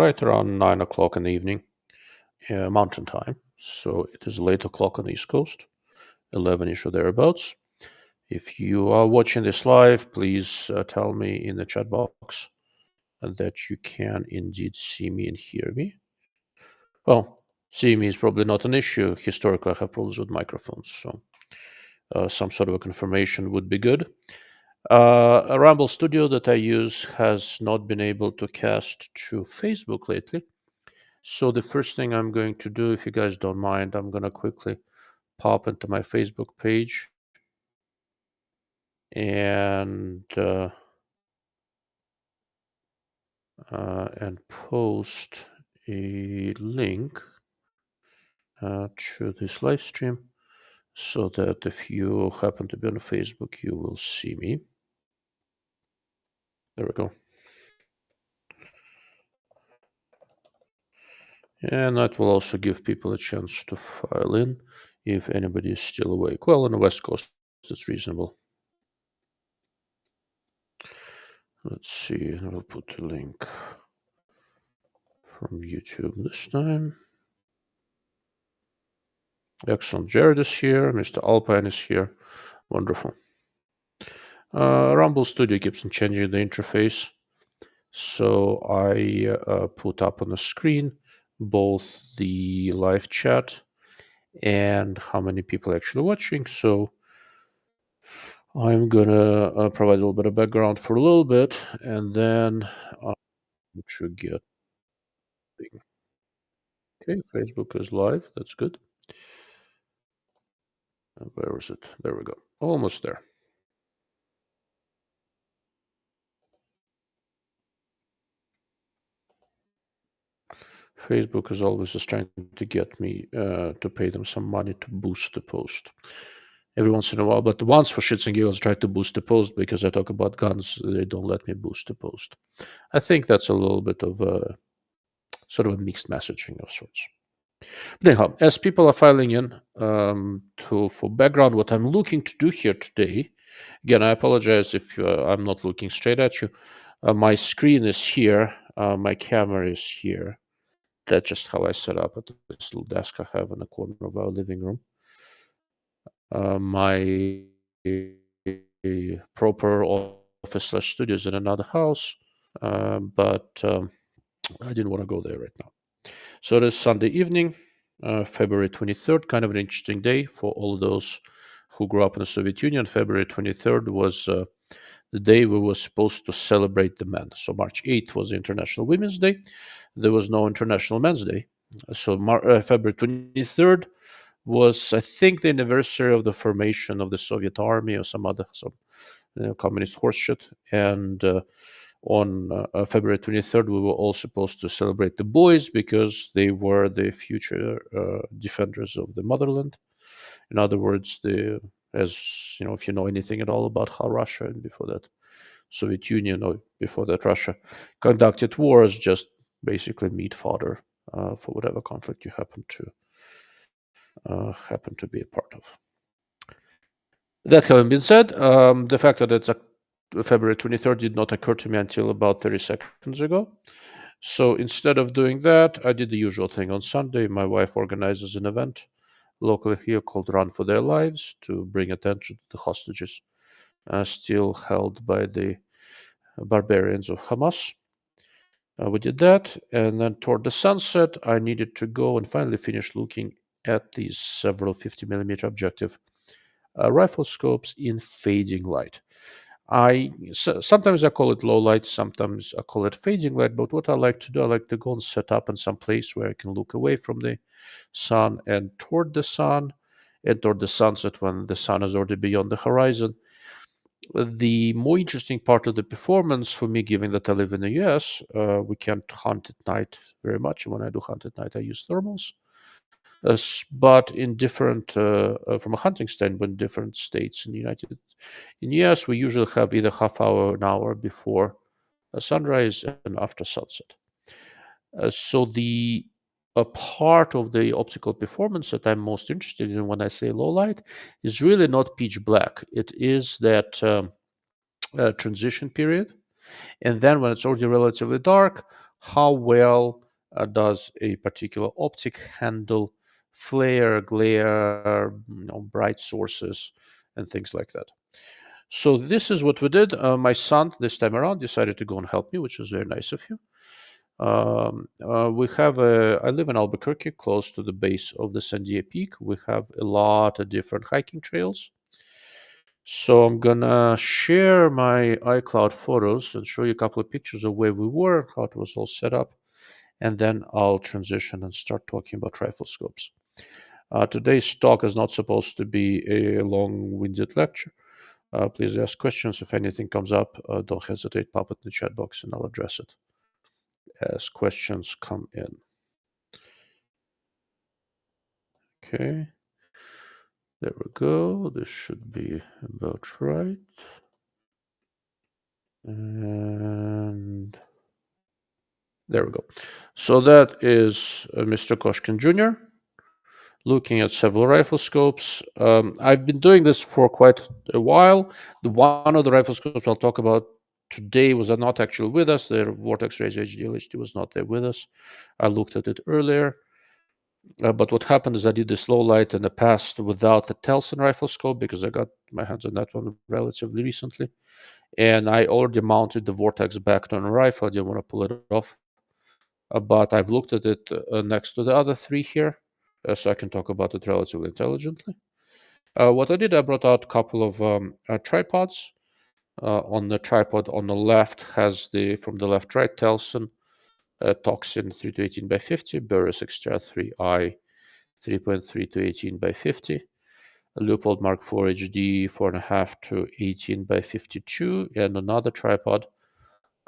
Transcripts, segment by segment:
right around 9 o'clock in the evening, Mountain Time. So it is late o'clock on the East Coast, 11-ish or thereabouts. If you are watching this live, please tell me in the chat box that you can indeed see me and hear me. Well, see me is probably not an issue. Historically, I have problems with microphones, so some sort of a confirmation would be good. A Rumble Studio that I use has not been able to cast to Facebook lately. So the first thing I'm going to do, if you guys don't mind, I'm going to quickly pop into my Facebook page and post a link to this live stream so that if you happen to be on Facebook, you will see me. There we go. And that will also give people a chance to file in if anybody is still awake. Well, on the West Coast, it's reasonable. Let's see, I'll put a link from YouTube this time. Excellent. Jared is here. Mr. Alpine is here. Wonderful. Rumble Studio keeps on changing the interface. So I put up on the screen both the live chat and how many people are actually watching. So I'm gonna provide a little bit of background for a little bit, and then I should get. Okay, Facebook is live. That's good. Where is it? There we go. Almost there. Facebook is always just trying to get me to pay them some money to boost the post. Every once in a while, but once for shits and giggles, try to boost the post because I talk about guns. They don't let me boost the post. I think that's a little bit of a sort of a mixed messaging of sorts. But anyhow, as people are filing in for background, what I'm looking to do here today, again, I apologize if I'm not looking straight at you. My screen is here. My camera is here. That's just how I set up at this little desk I have in the corner of our living room. My proper office/studio is in another house, but I didn't want to go there right now. So it is Sunday evening, February 23rd, kind of an interesting day for all of those who grew up in the Soviet Union. February 23rd was the day we were supposed to celebrate the men. So March 8th was International Women's Day. There was no International Men's Day. So February 23rd was, I think, the anniversary of the formation of the Soviet Army or some communist horseshit. And on February 23rd, we were all supposed to celebrate the boys because they were the future defenders of the motherland. In other words, as you know, if you know anything at all about how Russia and before that Soviet Union or before that Russia conducted wars, just basically meat fodder for whatever conflict you happen to be a part of. That having been said, the fact that it's February 23rd did not occur to me until about 30 seconds ago. So instead of doing that, I did the usual thing. On Sunday, my wife organizes an event locally here called Run for Their Lives to bring attention to the hostages still held by the barbarians of Hamas. We did that, and then toward the sunset, I needed to go and finally finish looking at these several 50mm objective rifle scopes in fading light. Sometimes I call it low light, sometimes I call it fading light, but what I like to do, I like to go and set up in some place where I can look away from the sun and toward the sun, and toward the sunset when the sun is already beyond the horizon. The more interesting part of the performance for me, given that I live in the US, we can't hunt at night very much. When I do hunt at night, I use thermals. But in different, from a hunting standpoint, different states in the US, we usually have either half hour or an hour before sunrise and after sunset. So a part of the optical performance that I'm most interested in when I say low light is really not pitch black. It is that transition period. And then when it's already relatively dark, how well does a particular optic handle flare, glare, bright sources, and things like that. So this is what we did. My son, this time around, decided to go and help me, which was very nice of him. I live in Albuquerque, close to the base of the Sandia Peak. We have a lot of different hiking trails. So I'm gonna share my iCloud photos and show you a couple of pictures of where we were, how it was all set up, and then I'll transition and start talking about rifle scopes. Today's talk is not supposed to be a long-winded lecture. Please ask questions. If anything comes up, don't hesitate, pop it in the chat box and I'll address it as questions come in. Okay, there we go. This should be about right. And there we go. So that is Mr. Koshkin Jr. looking at several rifle scopes. I've been doing this for quite a while. One of the rifle scopes I'll talk about today was not actually with us. The Vortex Razor HDLHD was not there with us. I looked at it earlier. But what happened is I did this low light in the past without the Telson rifle scope because I got my hands on that one relatively recently. And I already mounted the Vortex back on a rifle. I didn't want to pull it off. But I've looked at it next to the other three here, so I can talk about it relatively intelligently. What I did, I brought out a couple of tripods. On the tripod on the left has from the left right, Telson Toxin 3 to 18 by 50, Burris XTR III 3.3 to 18 by 50, Leupold Mark 4 HD 4.5 to 18 by 52, and another tripod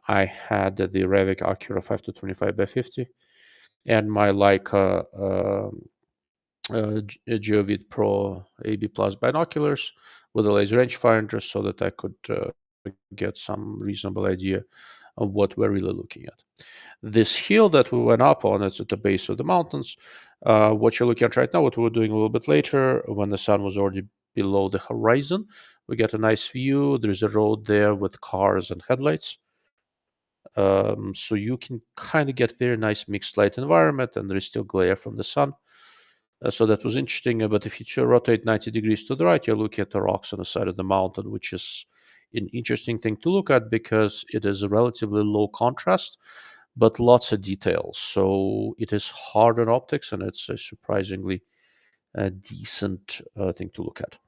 I had the Revic Acura 5 to 25 by 50, and my Leica Geovid Pro AB Plus binoculars with a laser rangefinder so that I could get some reasonable idea of what we're really looking at. This hill that we went up on, it's at the base of the mountains. What you're looking at right now, what we were doing a little bit later, when the sun was already below the horizon, we get a nice view. There's a road there with cars and headlights. So you can kind of get very nice mixed light environment, and there is still glare from the sun. So that was interesting. But if you rotate 90 degrees to the right, you're looking at the rocks on the side of the mountain, which is an interesting thing to look at because it is a relatively low contrast, but lots of details. So it is hard on optics, and it's a surprisingly decent thing to look at.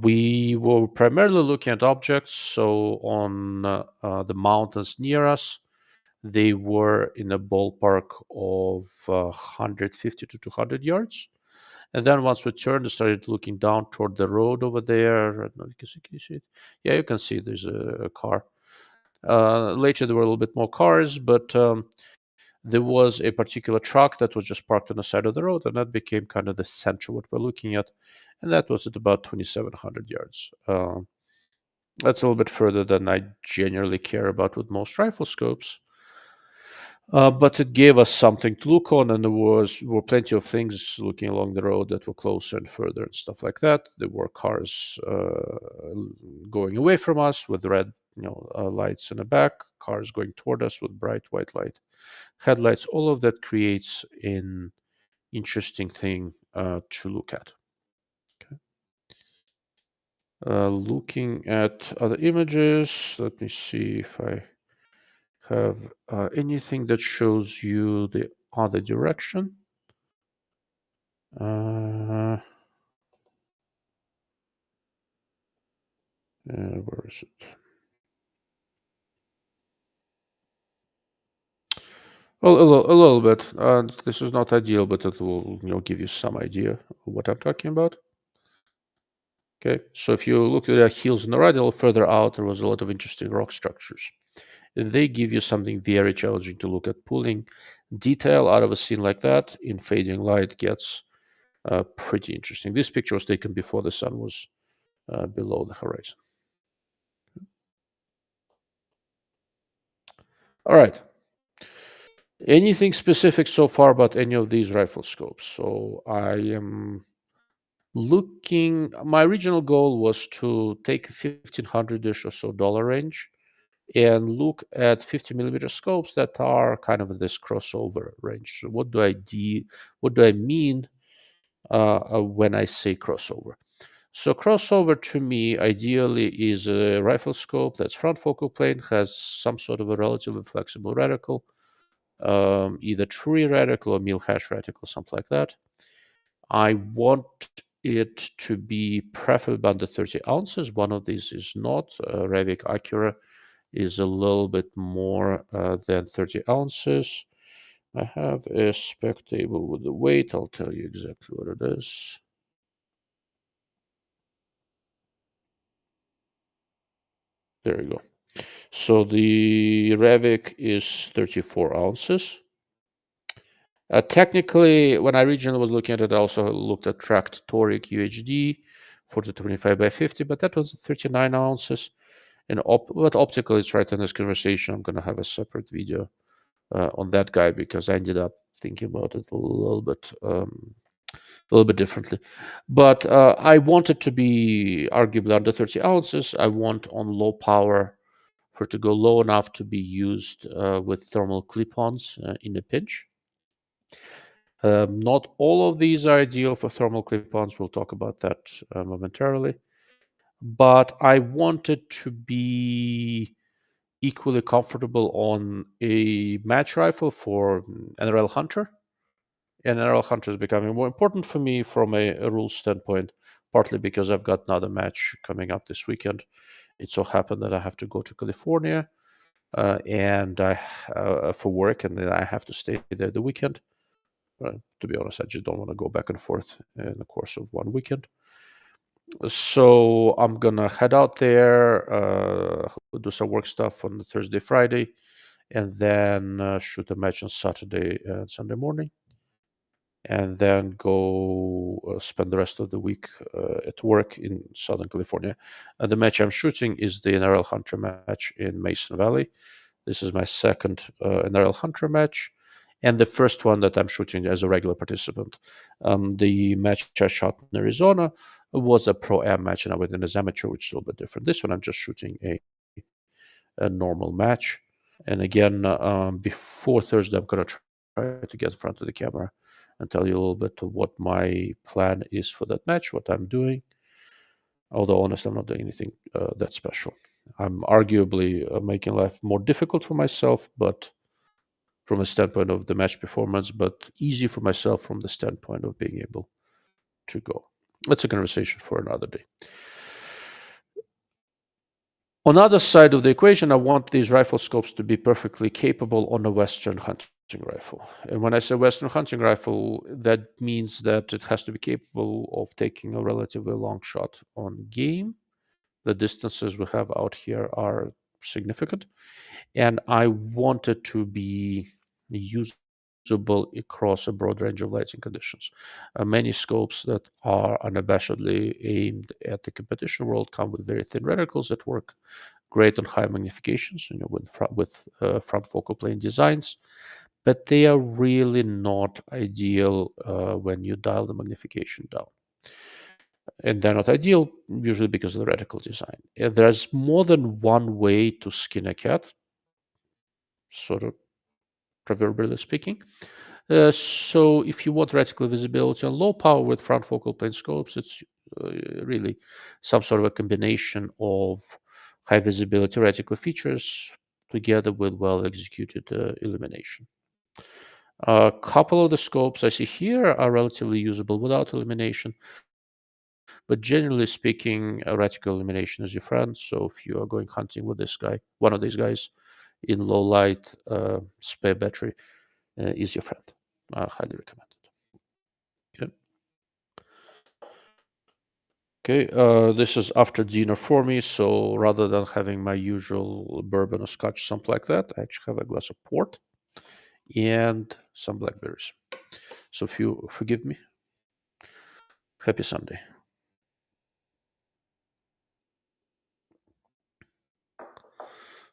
We were primarily looking at objects. So on the mountains near us, they were in a ballpark of 150 to 200 yards. And then once we turned and started looking down toward the road over there, I don't know, can you see it? Yeah, you can see there's a car. Later, there were a little bit more cars, but there was a particular truck that was just parked on the side of the road, and that became kind of the center of what we're looking at. And that was at about 2,700 yards. That's a little bit further than I generally care about with most rifle scopes. But it gave us something to look on, and there were plenty of things looking along the road that were closer and further and stuff like that. There were cars going away from us with red, lights in the back. Cars going toward us with bright white light headlights. All of that creates an interesting thing to look at. Okay. Looking at other images, let me see if I have anything that shows you the other direction. Where is it? Well, a little bit. This is not ideal, but it will give you some idea of what I'm talking about. Okay, so if you look at the hills on the right, a little further out, there was a lot of interesting rock structures. They give you something very challenging to look at. Pulling detail out of a scene like that in fading light gets pretty interesting. This picture was taken before the sun was below the horizon. All right. Anything specific so far about any of these rifle scopes? So I am looking. My original goal was to take $1,500-ish or so dollar range and look at 50mm scopes that are kind of in this crossover range. So what do I mean when I say crossover? So crossover to me ideally is a rifle scope that's front focal plane, has some sort of a relatively flexible reticle, either tree reticle or mil-hash reticle, something like that. I want it to be preferably under 30 ounces. One of these is not. Revic Acura is a little bit more than 30 ounces. I have a spec table with the weight. I'll tell you exactly what it is. There you go. So the Revic is 34 ounces. Technically, when I originally was looking at it, I also looked at tracked Toric UHD 4025 by 50, but that was 39 ounces. And but optical is right in this conversation. I'm going to have a separate video on that guy because I ended up thinking about it a little bit differently. But I want it to be arguably under 30 ounces. I want on low power for it to go low enough to be used with thermal clip-ons in a pinch. Not all of these are ideal for thermal clip-ons. We'll talk about that momentarily. But I want it to be equally comfortable on a match rifle for NRL Hunter. NRL Hunter is becoming more important for me from a rules standpoint, partly because I've got another match coming up this weekend. It so happened that I have to go to California and for work, and then I have to stay there the weekend. To be honest, I just don't want to go back and forth in the course of one weekend. So I'm gonna head out there, do some work stuff on Thursday, Friday, and then shoot a match on Saturday and Sunday morning, and then go spend the rest of the week at work in Southern California. And the match I'm shooting is the NRL Hunter match in Mason Valley. This is my second NRL Hunter match, and the first one that I'm shooting as a regular participant. The match I shot in Arizona was a pro-am match, and I went in as amateur, which is a little bit different. This one, I'm just shooting a normal match. And again, before Thursday, I'm going to try to get in front of the camera and tell you a little bit of what my plan is for that match, what I'm doing. Although, honestly, I'm not doing anything that special. I'm arguably making life more difficult for myself, but from a standpoint of the match performance, but easy for myself from the standpoint of being able to go. That's a conversation for another day. On the other side of the equation, I want these rifle scopes to be perfectly capable on a Western hunting rifle. And when I say Western hunting rifle, that means that it has to be capable of taking a relatively long shot on game. The distances we have out here are significant. And I want it to be usable across a broad range of lighting conditions. Many scopes that are unabashedly aimed at the competition world come with very thin reticles that work great on high magnifications, with front focal plane designs, but they are really not ideal when you dial the magnification down. And they're not ideal usually because of the reticle design. There's more than one way to skin a cat, sort of proverbially speaking. So if you want reticle visibility on low power with front focal plane scopes, it's really some sort of a combination of high visibility reticle features together with well executed illumination. A couple of the scopes I see here are relatively usable without illumination, but generally speaking, reticle illumination is your friend. So if you are going hunting with this guy, one of these guys in low light, spare battery is your friend. I highly recommend it. Okay. Okay, this is after dinner for me, so rather than having my usual bourbon or scotch, something like that, I actually have a glass of port and some blackberries. So if you forgive me, happy Sunday.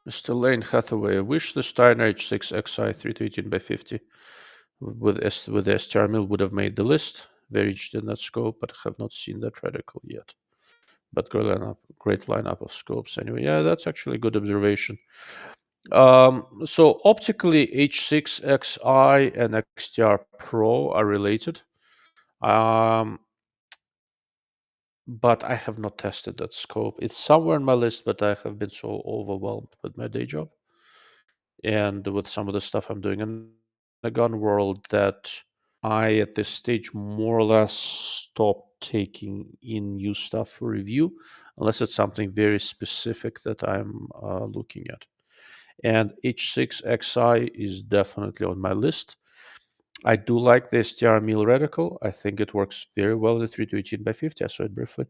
Mr. Lane Hathaway, I wish the Steiner H6 XI 318 by 50 with the STR mill would have made the list. Very interested in that scope, but have not seen that reticle yet. but great lineup of scopes anyway. Yeah, that's actually a good observation. So optically, H6XI and XTR Pro are related. But I have not tested that scope. It's somewhere on my list, but I have been so overwhelmed with my day job and with some of the stuff I'm doing in the gun world that I, at this stage, more or less stopped taking in new stuff for review, unless it's something very specific that I'm looking at. And H6XI is definitely on my list. I do like the STR Mil reticle. I think it works very well in the 3-18x50. I saw it briefly.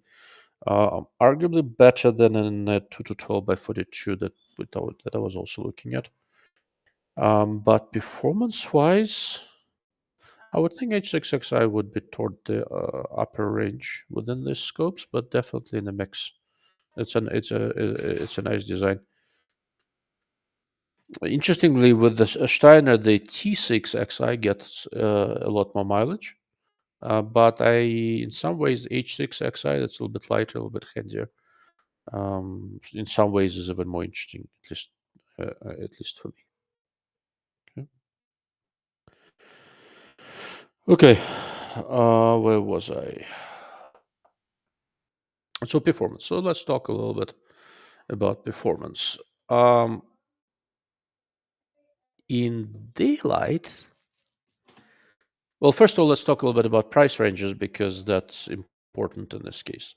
Arguably better than in 2-12x42 that I was also looking at. But performance-wise, I would think H6XI would be toward the upper range within these scopes, but definitely in the mix. It's a nice design. Interestingly, with the Steiner, the T6XI gets a lot more mileage, but in some ways, H6XI that's a little bit lighter, a little bit handier. In some ways, is even more interesting, at least for me. Okay, where was I? So performance. So let's talk a little bit about performance. In daylight, well, first of all, let's talk a little bit about price ranges because that's important in this case.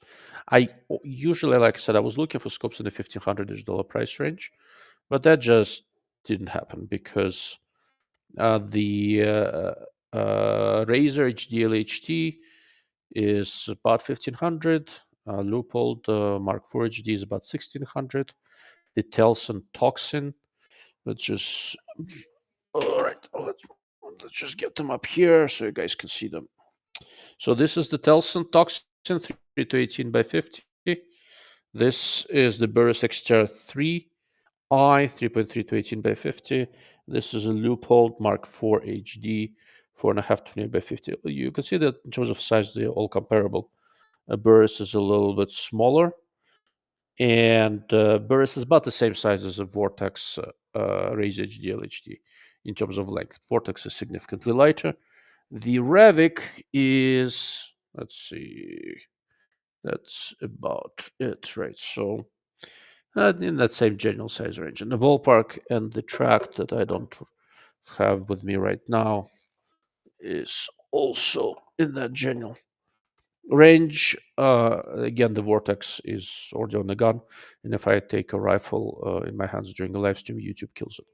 I usually, like I said, I was looking for scopes in the $1,500 price range, but that just didn't happen because the Razer HDL-HT is about 1,500. Leupold Mark IV HD is about 1,600. The Telson Toxin, which is all right. Let's just get them up here so you guys can see them. So this is the Telson Toxin 3-18x50. This is the Burris XTR III 3.3-18x50. This is a Leupold Mark IV HD 4.5-20x50. You can see that in terms of size, they're all comparable. Burris is a little bit smaller, and Burris is about the same size as a Vortex Raise HDL HD in terms of length. Vortex is significantly lighter. The Revic is, let's see, that's about it, right? So in that same general size range. And the ballpark and the track that I don't have with me right now is also in that general range. Again, the Vortex is already on the gun, and if I take a rifle in my hands during a live stream, YouTube kills it,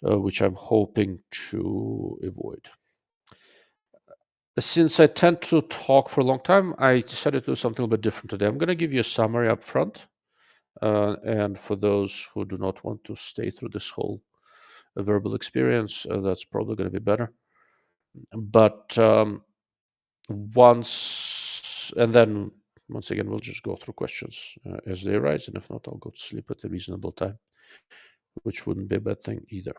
which I'm hoping to avoid. Since I tend to talk for a long time, I decided to do something a little bit different today. I'm going to give you a summary up front. And for those who do not want to stay through this whole verbal experience, that's probably going to be better. But once again, we'll just go through questions as they arise. And if not, I'll go to sleep at a reasonable time, which wouldn't be a bad thing either.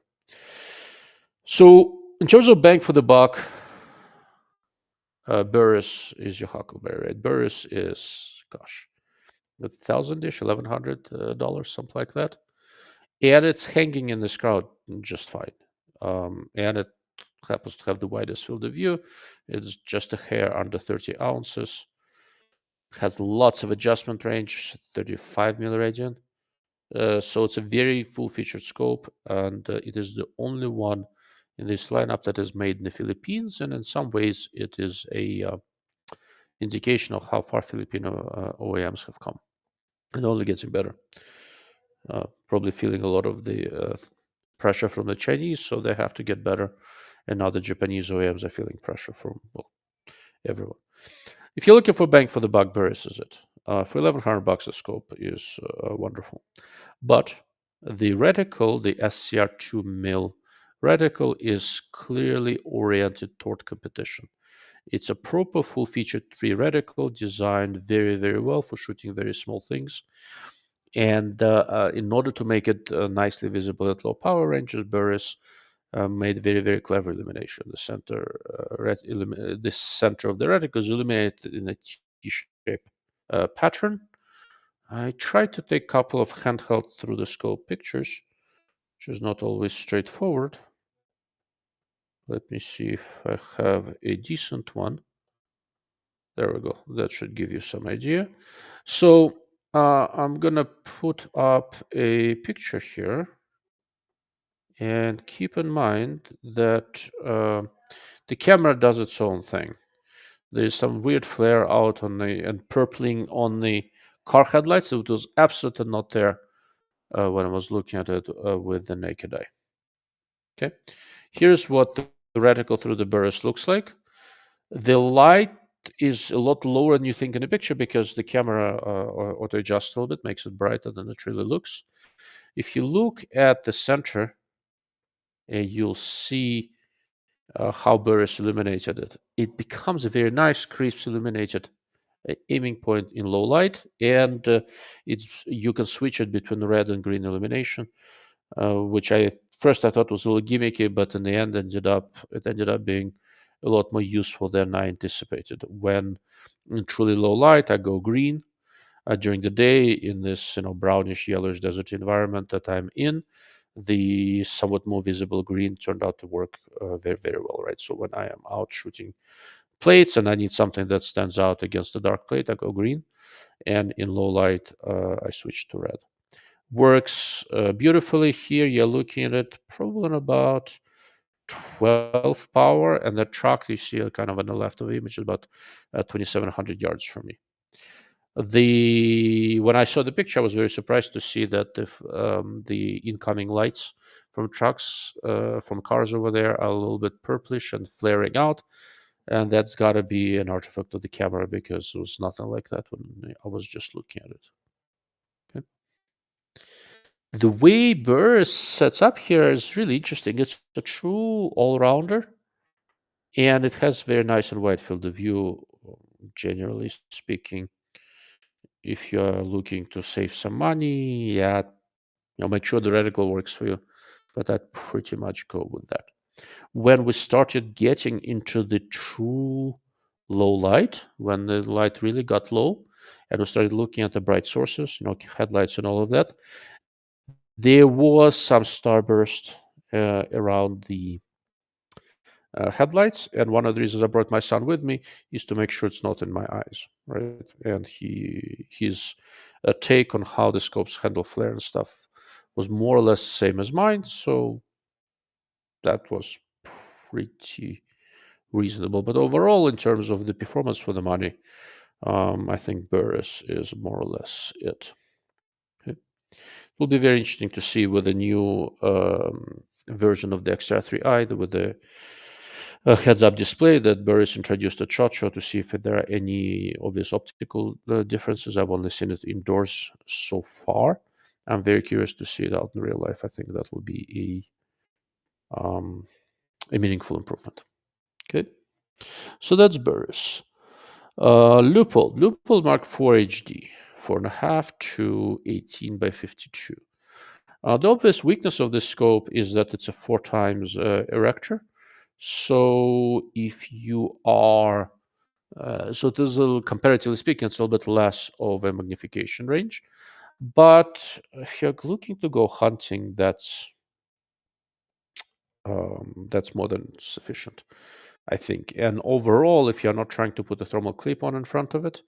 So in terms of bang for the buck, Burris is your huckleberry, right? Burris is, gosh, $1,000-ish, $1,100, something like that. And it's hanging in this crowd just fine. And it happens to have the widest field of view. It's just a hair under 30 ounces. Has lots of adjustment range, 35 milliradian. So it's a very full-featured scope, and it is the only one in this lineup that is made in the Philippines. And in some ways, it is a indication of how far Filipino OEMs have come. It only gets better. Probably feeling a lot of the pressure from the Chinese, so they have to get better. And now the Japanese OEMs are feeling pressure from everyone. If you're looking for bang for the buck, Burris is it. For $1,100, the scope is wonderful. But the reticle, the SCR2 mil reticle, is clearly oriented toward competition. It's a proper full-featured 3 reticle designed very, very well for shooting very small things. And in order to make it nicely visible at low power ranges, Burris made very, very clever illumination. The center of the reticle is illuminated in a T shape pattern. I tried to take a couple of handheld through the scope pictures, which is not always straightforward. Let me see if I have a decent one. There we go. That should give you some idea. So I'm going to put up a picture here. And keep in mind that the camera does its own thing. There's some weird flare out on the and purpling on the car headlights. It was absolutely not there when I was looking at it with the naked eye. Okay, here's what the reticle through the Burris looks like. The light is a lot lower than you think in the picture because the camera auto adjusts a little bit, makes it brighter than it really looks. If you look at the center, you'll see how Burris illuminated it. It becomes a very nice, crisp, illuminated aiming point in low light, and you can switch it between red and green illumination, which I thought was a little gimmicky, but in the end ended up being a lot more useful than I anticipated. When in truly low light, I go green. During the day, in this brownish yellowish desert environment that I'm in, the somewhat more visible green turned out to work very, very well, right? So when I am out shooting plates and I need something that stands out against the dark plate, I go green, and in low light, I switch to red. Works beautifully. Here you're looking at it probably on about 12 power, and the truck you see kind of on the left of the image is about 2,700 yards from me. When I saw the picture, I was very surprised to see that the incoming lights from trucks, from cars over there, are a little bit purplish and flaring out, and that's got to be an artifact of the camera because it was nothing like that when I was just looking at it. Okay. The way Burris sets up here is really interesting. It's a true all-rounder, and it has very nice and wide field of view, generally speaking. If you're looking to save some money, yeah, make sure the reticle works for you. But I'd pretty much go with that. When we started getting into the true low light, when the light really got low, and we started looking at the bright sources, headlights and all of that, there was some starburst around the headlights, and one of the reasons I brought my son with me is to make sure it's not in my eyes, right? And his take on how the scopes handle flare and stuff was more or less the same as mine, so that was pretty reasonable. But overall, in terms of the performance for the money, I think Burris is more or less it. Okay. It will be very interesting to see with the new version of the XTR III, with the heads-up display that Burris introduced at SHOT Show, to see if there are any obvious optical differences. I've only seen it indoors so far. I'm very curious to see it out in real life. I think that will be a meaningful improvement. Okay, so that's Burris. Leupold Mark 4 HD, 4.5 to 18 by 52. The obvious weakness of this scope is that it's a 4 times erector. So if you are, so there's comparatively speaking, it's a little bit less of a magnification range. But if you're looking to go hunting, that's more than sufficient, I think. And overall, if you're not trying to put a thermal clip-on in front of it,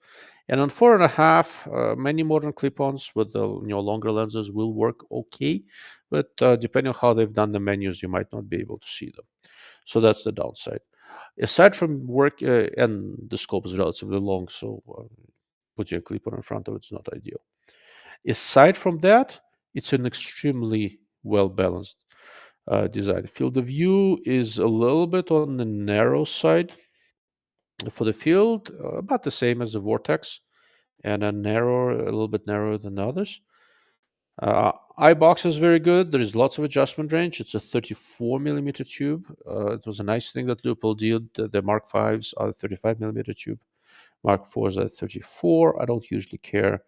and on 4.5, many modern clip-ons with the longer lenses will work okay, but depending on how they've done the menus, you might not be able to see them. So that's the downside. Aside from work, and the scope is relatively long, so putting a clip-on in front of it's not ideal. Aside from that, it's an extremely well-balanced design. Field of view is a little bit on the narrow side for the field, about the same as the Vortex, and a little bit narrower than the others. Eye box is very good. There is lots of adjustment range. It's a 34 millimeter tube. It was a nice thing that Leupold did. The Mark 5s are 35 millimeter tube. Mark 4s are 34. I don't usually care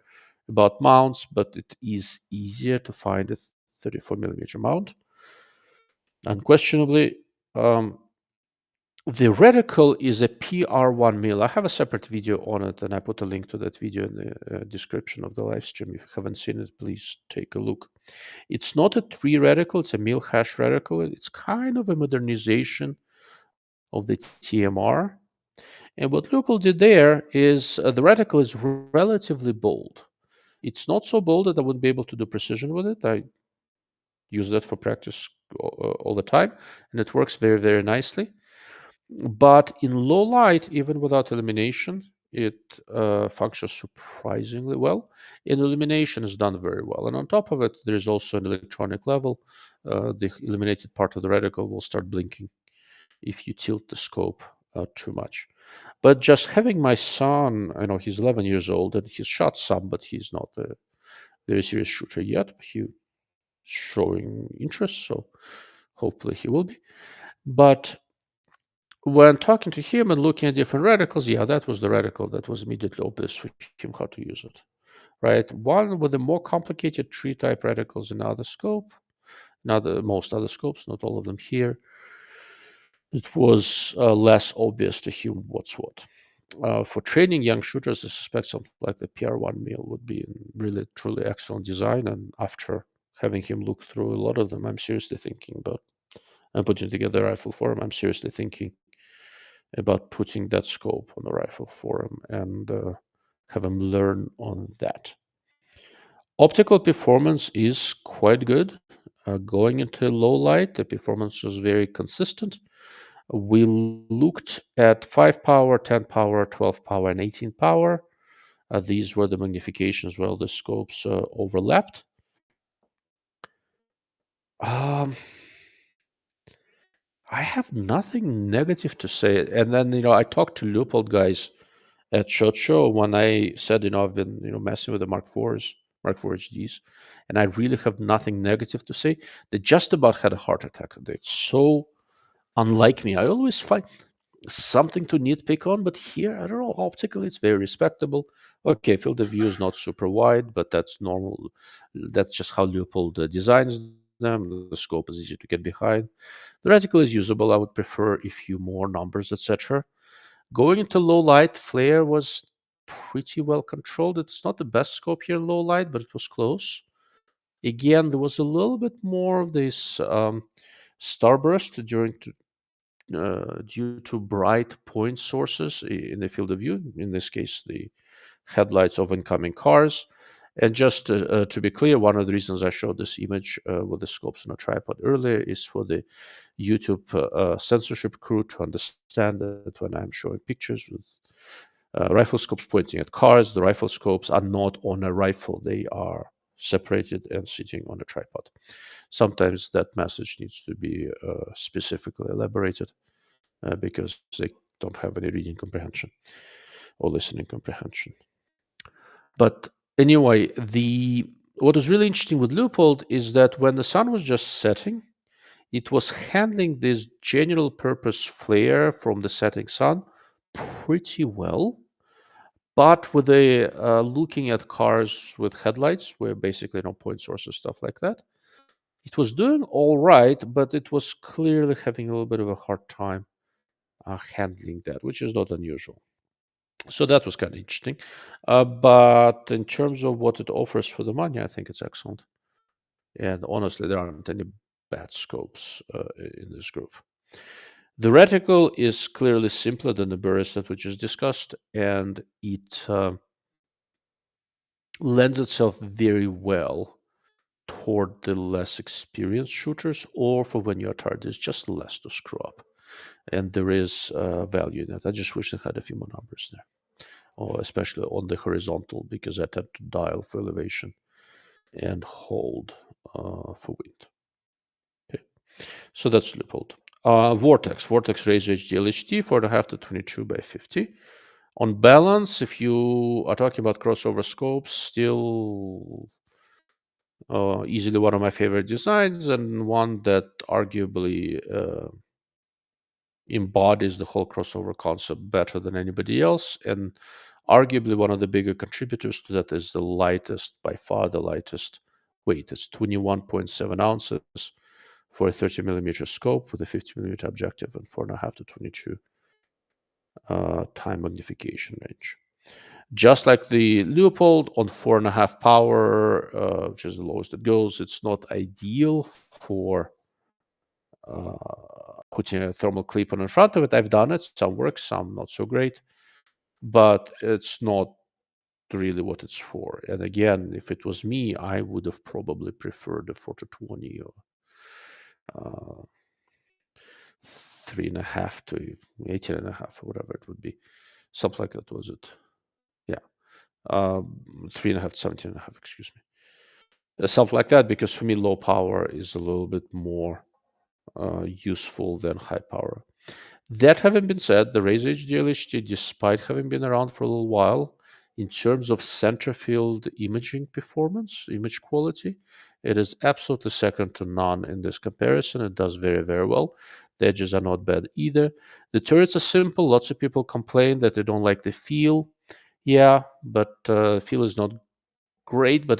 about mounts, but it is easier to find a 34 millimeter mount. Unquestionably, The reticle is a PR1 mill. I have a separate video on it, and I put a link to that video in the description of the live stream. If you haven't seen it, please take a look. It's not a tree reticle, it's a mill hash reticle. It's kind of a modernization of the TMR. And what Leupold did there is the reticle is relatively bold. It's not so bold that I wouldn't be able to do precision with it. I use that for practice all the time, and it works very, very nicely. But in low light, even without illumination, it functions surprisingly well. And illumination is done very well. And on top of it, there's also an electronic level. The illuminated part of the reticle will start blinking if you tilt the scope too much. But just having my son, I know he's 11 years old and he's shot some, but he's not a very serious shooter yet. He's showing interest, so hopefully he will be. But when talking to him and looking at different reticles, yeah, that was the reticle that was immediately obvious for him how to use it. Right, one with the more complicated tree type reticles in other scope, most other scopes, not all of them here. It was less obvious to him what's what. For training young shooters, I suspect something like the PR1 mill would be really, truly excellent design. And after having him look through a lot of them, I'm seriously thinking about and putting together a rifle for him. I'm seriously thinking about putting that scope on the rifle for him and have him learn on that. Optical performance is quite good. Going into low light, the performance was very consistent. We looked at 5 power, 10 power, 12 power, and 18 power. These were the magnifications where the scopes overlapped. I have nothing negative to say. And then, I talked to Leupold guys at SHOT Show when I said, I've been, messing with the Mark IVs, Mark IV HDs, and I really have nothing negative to say. They just about had a heart attack. They're so unlike me. I always find something to nitpick on, but here, I don't know, optically it's very respectable. Okay, field of view is not super wide, but that's normal. That's just how Leupold designs them. The scope is easy to get behind. The reticle is usable. I would prefer a few more numbers, etc. Going into low light, flare was pretty well controlled. It's not the best scope here in low light, but it was close. Again, there was a little bit more of this starburst due to bright point sources in the field of view, in this case, the headlights of incoming cars. And just to be clear, one of the reasons I showed this image with the scopes on a tripod earlier is for the YouTube censorship crew to understand that when I'm showing pictures with rifle scopes pointing at cars, the rifle scopes are not on a rifle. They are separated and sitting on a tripod. Sometimes that message needs to be specifically elaborated because they don't have any reading comprehension or listening comprehension. But anyway, what was really interesting with Leupold is that when the sun was just setting, it was handling this general purpose flare from the setting sun pretty well. But with the looking at cars with headlights, where basically no point sources, stuff like that, it was doing all right, but it was clearly having a little bit of a hard time handling that, which is not unusual. So that was kind of interesting. But in terms of what it offers for the money, I think it's excellent. And honestly, there aren't any bad scopes in this group. The reticle is clearly simpler than the Burris that we just discussed, and it lends itself very well toward the less experienced shooters, or for when your target is just less to screw up. And there is value in it. I just wish I had a few more numbers there, or especially on the horizontal, because I tend to dial for elevation and hold for wind. Okay, so that's Leupold. Vortex Razor HDLHD 4.5 to 22 by 50. On balance, if you are talking about crossover scopes, still easily one of my favorite designs, and one that arguably embodies the whole crossover concept better than anybody else. And arguably one of the bigger contributors to that is the lightest, by far the lightest weight. It's 21.7 ounces, for a 30mm scope with a 50mm objective and 4.5 to 22 time magnification range. Just like the Leupold on 4.5 power, which is the lowest it goes, it's not ideal for putting a thermal clip on in front of it. I've done it. Some works, some not so great, but it's not really what it's for. And again, if it was me, I would have probably preferred a 4 to 20 or 3.5 to 18.5 or whatever it would be. Something like that, was it? Yeah. 3.5 to 17.5, excuse me. Something like that, because for me, low power is a little bit more useful than high power. That having been said, the Razer HDL-HT, despite having been around for a little while, in terms of center field imaging performance, image quality, it is absolutely second to none in this comparison. It does very, very well. The edges are not bad either. The turrets are simple. Lots of people complain that they don't like the feel. Yeah, but feel is not great, but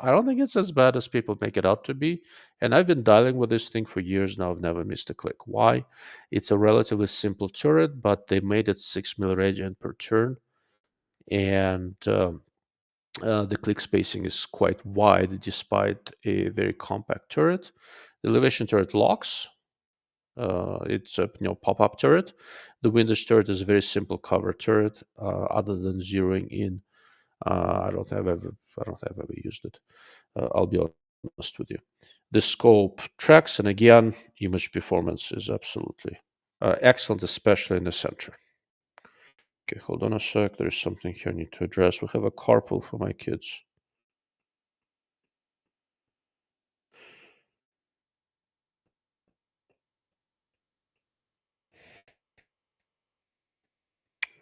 I don't think it's as bad as people make it out to be. And I've been dialing with this thing for years now. I've never missed a click. Why? It's a relatively simple turret, but they made it 6 milliradian per turn, and the click spacing is quite wide despite a very compact turret. The elevation turret locks. It's a pop-up turret. The Windows turret is a very simple cover turret, other than zeroing in. I don't have ever used it. I'll be honest with you. The scope tracks, and again, image performance is absolutely excellent, especially in the center. Okay, hold on a sec. There's something here I need to address. We have a carpool for my kids.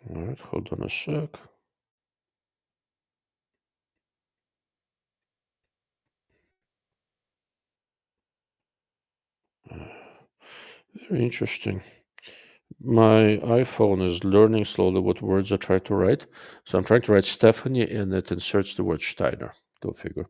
All right, hold on a sec. Very interesting. My iPhone is learning slowly what words I try to write. So I'm trying to write Stephanie, and it inserts the word Steiner. Go figure.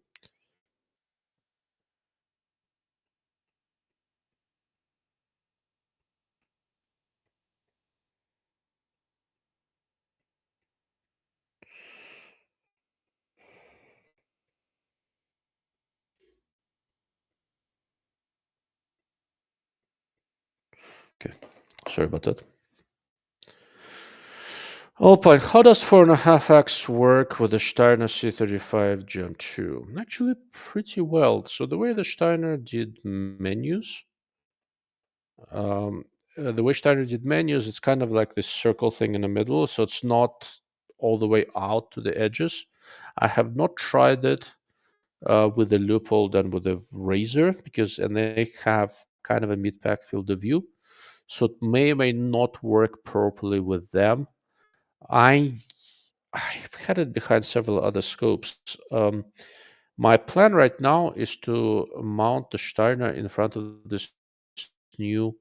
Okay, sorry about that. Alpine, how does 4.5x work with the Steiner C35 Gen 2? Actually, pretty well. So the way the Steiner did menus, it's kind of like this circle thing in the middle, so it's not all the way out to the edges. I have not tried it with the Leupold and with the Razer, and they have kind of a mid-pack field of view, so it may or may not work properly with them. I've had it behind several other scopes. My plan right now is to mount the Steiner in front of this new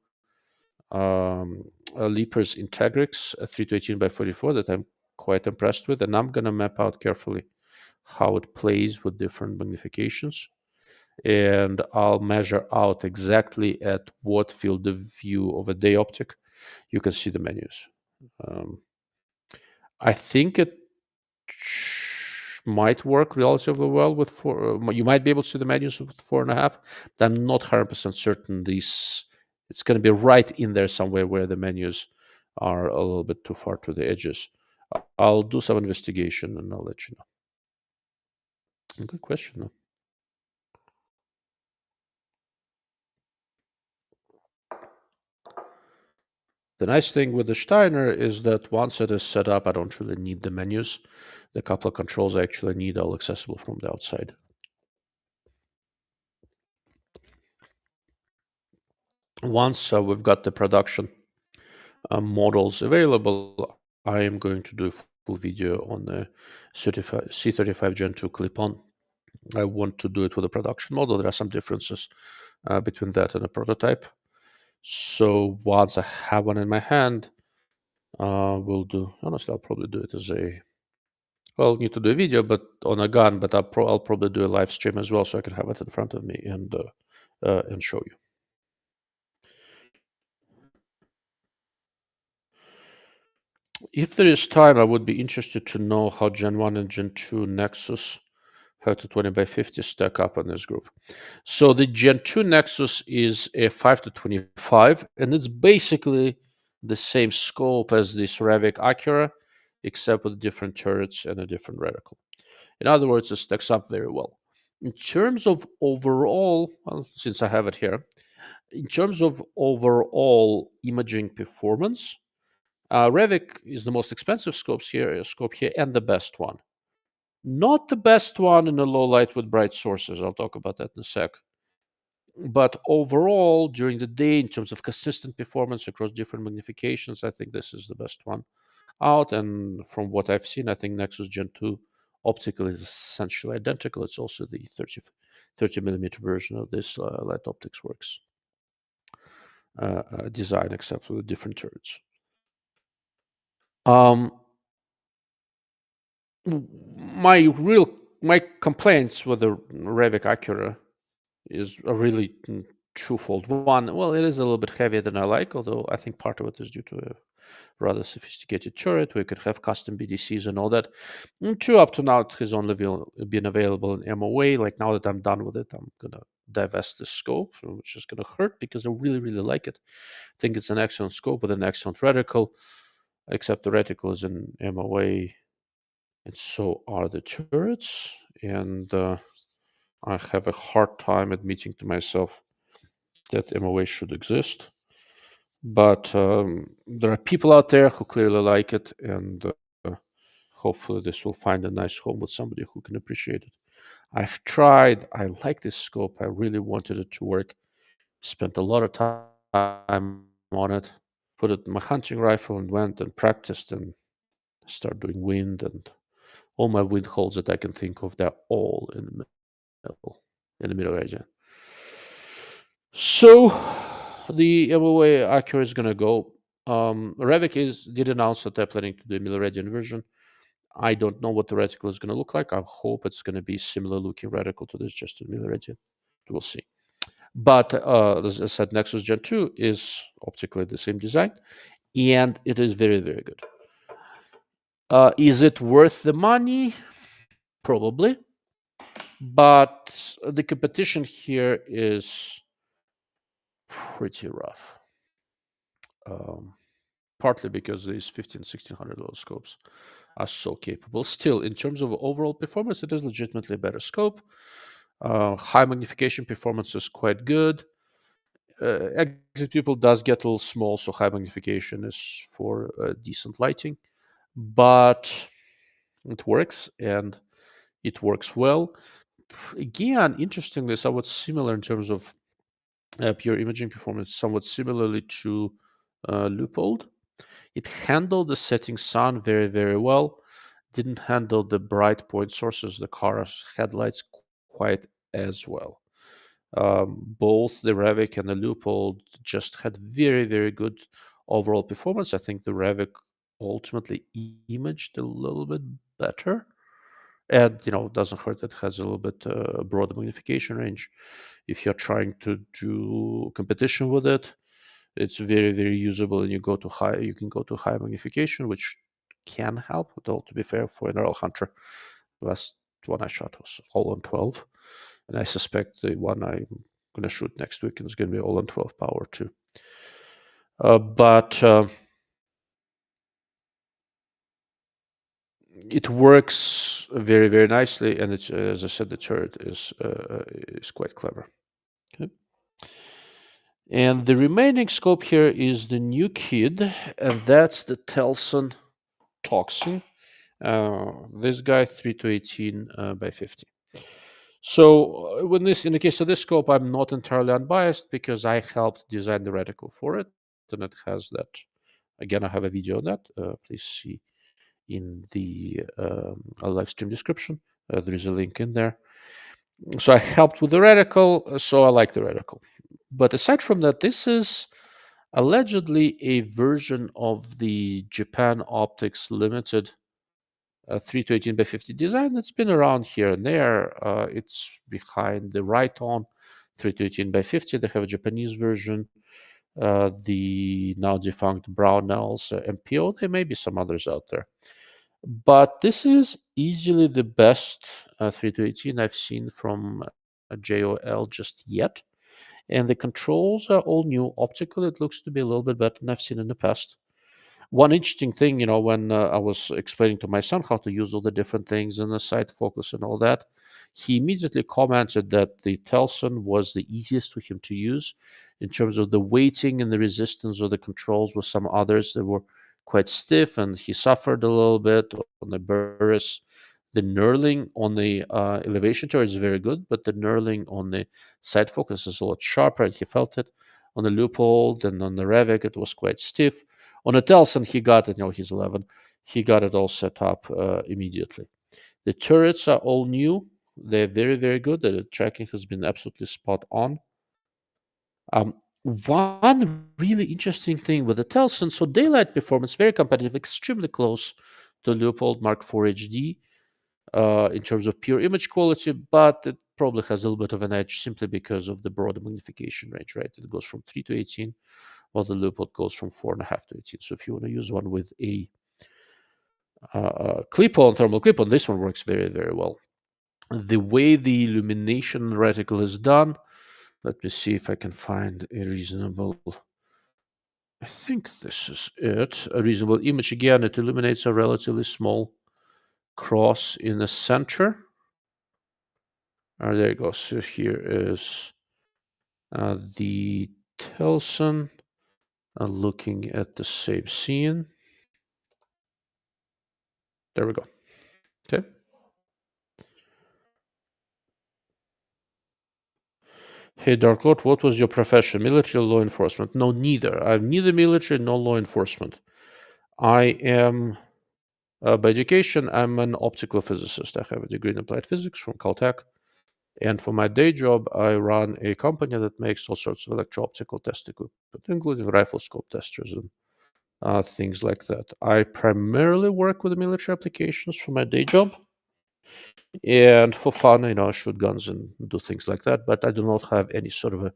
Leapers Integrix 3 to 18 by 44 that I'm quite impressed with, and I'm going to map out carefully how it plays with different magnifications, and I'll measure out exactly at what field of view of a day optic you can see the menus. I think it might work relatively well with 4. You might be able to see the menus with 4.5, but I'm not 100% certain it's going to be right in there somewhere where the menus are a little bit too far to the edges. I'll do some investigation and I'll let you know. Good question, though. The nice thing with the Steiner is that once it is set up, I don't really need the menus. The couple of controls I actually need are all accessible from the outside. Once we've got the production models available, I am going to do a full video on the C35 Gen 2 clip-on. I want to do it with a production model. There are some differences between that and a prototype. So once I have one in my hand, honestly, I'll probably do it as I'll need to do a video but on a gun, but I'll probably do a live stream as well, so I can have it in front of me and show you. If there is time, I would be interested to know how Gen 1 and Gen 2 Nexus 5 to 20 by 50 stack up on this group. So the Gen 2 Nexus is a 5 to 25, and it's basically the same scope as this Revic Acura, except with different turrets and a different reticle. In other words, it stacks up very well. In terms of overall, well, since I have it here, in terms of overall imaging performance, Revic is the most expensive scope here, and the best one. Not the best one in a low light with bright sources. I'll talk about that in a sec. But overall, during the day, in terms of consistent performance across different magnifications, I think this is the best one out. And from what I've seen, I think Nexus Gen 2 optical is essentially identical. It's also the 30 millimeter version of this Light Optics Works design, except with different turrets. My complaints with the Revic Acura is a really twofold. One, well, it is a little bit heavier than I like, although I think part of it is due to a rather sophisticated turret. We could have custom BDCs and all that. And two, up to now, it has only been available in MOA. Like now that I'm done with it, I'm gonna divest the scope, which is gonna hurt because I really, really like it. I think it's an excellent scope with an excellent reticle, except the reticle is in MOA, and so are the turrets. And I have a hard time admitting to myself that MOA should exist. But there are people out there who clearly like it, and hopefully this will find a nice home with somebody who can appreciate it. I've tried. I like this scope. I really wanted it to work. Spent a lot of time on it. Put it in my hunting rifle and went and practiced and started doing wind, and all my wind holes that I can think of, they're all in the middle region. So the MOA Acura is going to go. Revic did announce that they're planning to do a Milleradian version. I don't know what the reticle is going to look like. I hope it's going to be similar looking reticle to this, just in Milleradian. We'll see. But as I said, Nexus Gen 2 is optically the same design, and it is very, very good. Is it worth the money? Probably. But the competition here is pretty rough. Partly because these 1600 low scopes are so capable. Still, in terms of overall performance, it is legitimately a better scope. High magnification performance is quite good. Exit pupil does get a little small, so high magnification is for decent lighting. But it works, and it works well. Again, interestingly, somewhat similar in terms of pure imaging performance, somewhat similarly to Leupold. It handled the setting sun very, very well. Didn't handle the bright point sources, the car's headlights, quite as well. Both the Revic and the Leupold just had very, very good overall performance. I think the Revic ultimately imaged a little bit better. And, it doesn't hurt that it has a little bit broader magnification range. If you're trying to do competition with it, it's very, very usable, and you can go to high magnification, which can help. Though, to be fair, for an Earl Hunter, the last one I shot was all on 12, and I suspect the one I'm going to shoot next week is going to be all on 12 power too. But it works very, very nicely, and it's, as I said, the turret is quite clever. Okay. And the remaining scope here is the new kid, and that's the Telson Toxin. This guy 3 to 18 by 50. So in the case of this scope, I'm not entirely unbiased because I helped design the reticle for it, and it has that. Again, I have a video on that. Please see in the live stream description. There is a link in there. So I helped with the reticle, so I like the reticle. But aside from that, this is allegedly a version of the Japan Optics Limited 3 to 18 by 50 design that's been around here and there. It's behind the Riton 3 to 18 by 50. They have a Japanese version. the now defunct Brownells MPO. There may be some others out there. But this is easily the best 3218 I've seen from JOL just yet. And the controls are all new. Optical, it looks to be a little bit better than I've seen in the past. One interesting thing, when I was explaining to my son how to use all the different things and the side focus and all that, he immediately commented that the Telson was the easiest for him to use in terms of the weighting and the resistance of the controls, with some others that were quite stiff, and he suffered a little bit on the Burris. The knurling on the elevation tower is very good, but the knurling on the side focus is a lot sharper, and he felt it. On the Leupold and on the Revic, it was quite stiff. On a Telson, he got it, he's 11, he got it all set up immediately. The turrets are all new. They're very, very good. The tracking has been absolutely spot on. One really interesting thing with the Telson, so daylight performance, very competitive, extremely close to Leupold Mark IV HD in terms of pure image quality, but it probably has a little bit of an edge simply because of the broader magnification range, right? It goes from 3 to 18, while the Leupold goes from 4.5 to 18. So if you want to use one with a clip-on, thermal clip-on, this one works very, very well. The way the illumination reticle is done, let me see if I can find a reasonable, I think this is it, a reasonable image. Again, it illuminates a relatively small cross in the center. There you go. So here is the Telson looking at the same scene. There we go. Okay. Hey, Dark Lord, what was your profession? Military or law enforcement? No, neither. I'm neither military nor law enforcement. I am, by education, I'm an optical physicist. I have a degree in applied physics from Caltech. And for my day job, I run a company that makes all sorts of electro-optical test equipment, including rifle scope testers and things like that. I primarily work with the military applications for my day job. And for fun, I shoot guns and do things like that. But I do not have any sort of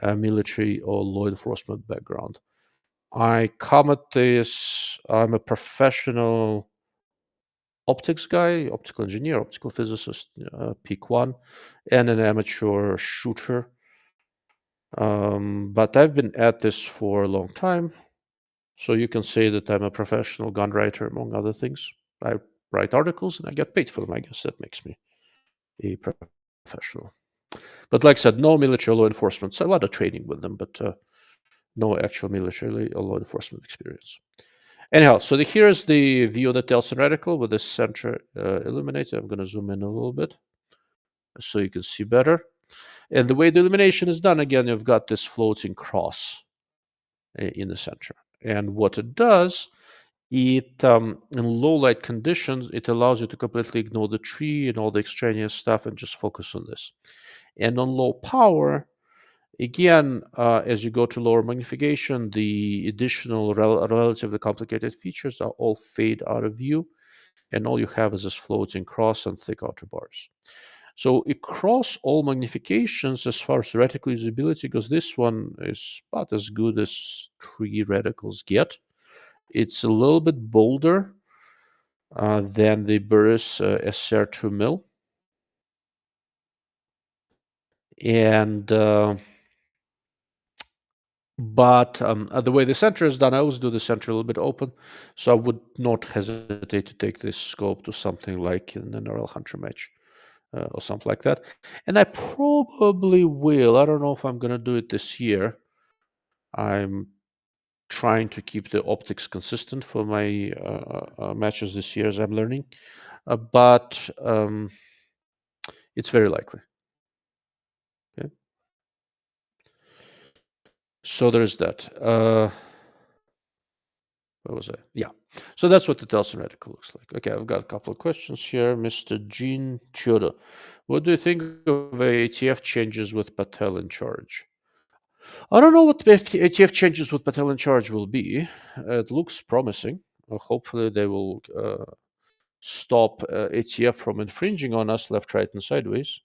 a military or law enforcement background. I come at this, I'm a professional optics guy, optical engineer, optical physicist, peak one, and an amateur shooter. But I've been at this for a long time. So you can say that I'm a professional gun writer, among other things. I write articles and I get paid for them. I guess that makes me a professional. But like I said, no military law enforcement. So a lot of training with them, but no actual military or law enforcement experience. Anyhow, so here's the view of the Telson reticle with the center illuminated. I'm going to zoom in a little bit so you can see better. And the way the illumination is done, again, you've got this floating cross in the center. And what it does, it in low light conditions, it allows you to completely ignore the tree and all the extraneous stuff and just focus on this. And on low power, again, as you go to lower magnification, the additional relatively complicated features are all fade out of view, and all you have is this floating cross and thick outer bars. So across all magnifications, as far as reticle usability goes, this one is about as good as 3 reticles get. It's a little bit bolder than the Burris XTR II mil. And but the way the center is done, I always do the center a little bit open, so I would not hesitate to take this scope to something like in an RL Hunter match or something like that. And I probably will. I don't know if I'm going to do it this year. I'm trying to keep the optics consistent for my matches this year as I'm learning, but it's very likely. Okay. So there's that. What was it? Yeah. So that's what the Telson reticle looks like. Okay, I've got a couple of questions here. Mr. Jean Chiodo, what do you think of ATF changes with Patel in charge? I don't know what the ATF changes with Patel in charge will be. It looks promising. Hopefully they will stop ATF from infringing on us left, right, and sideways.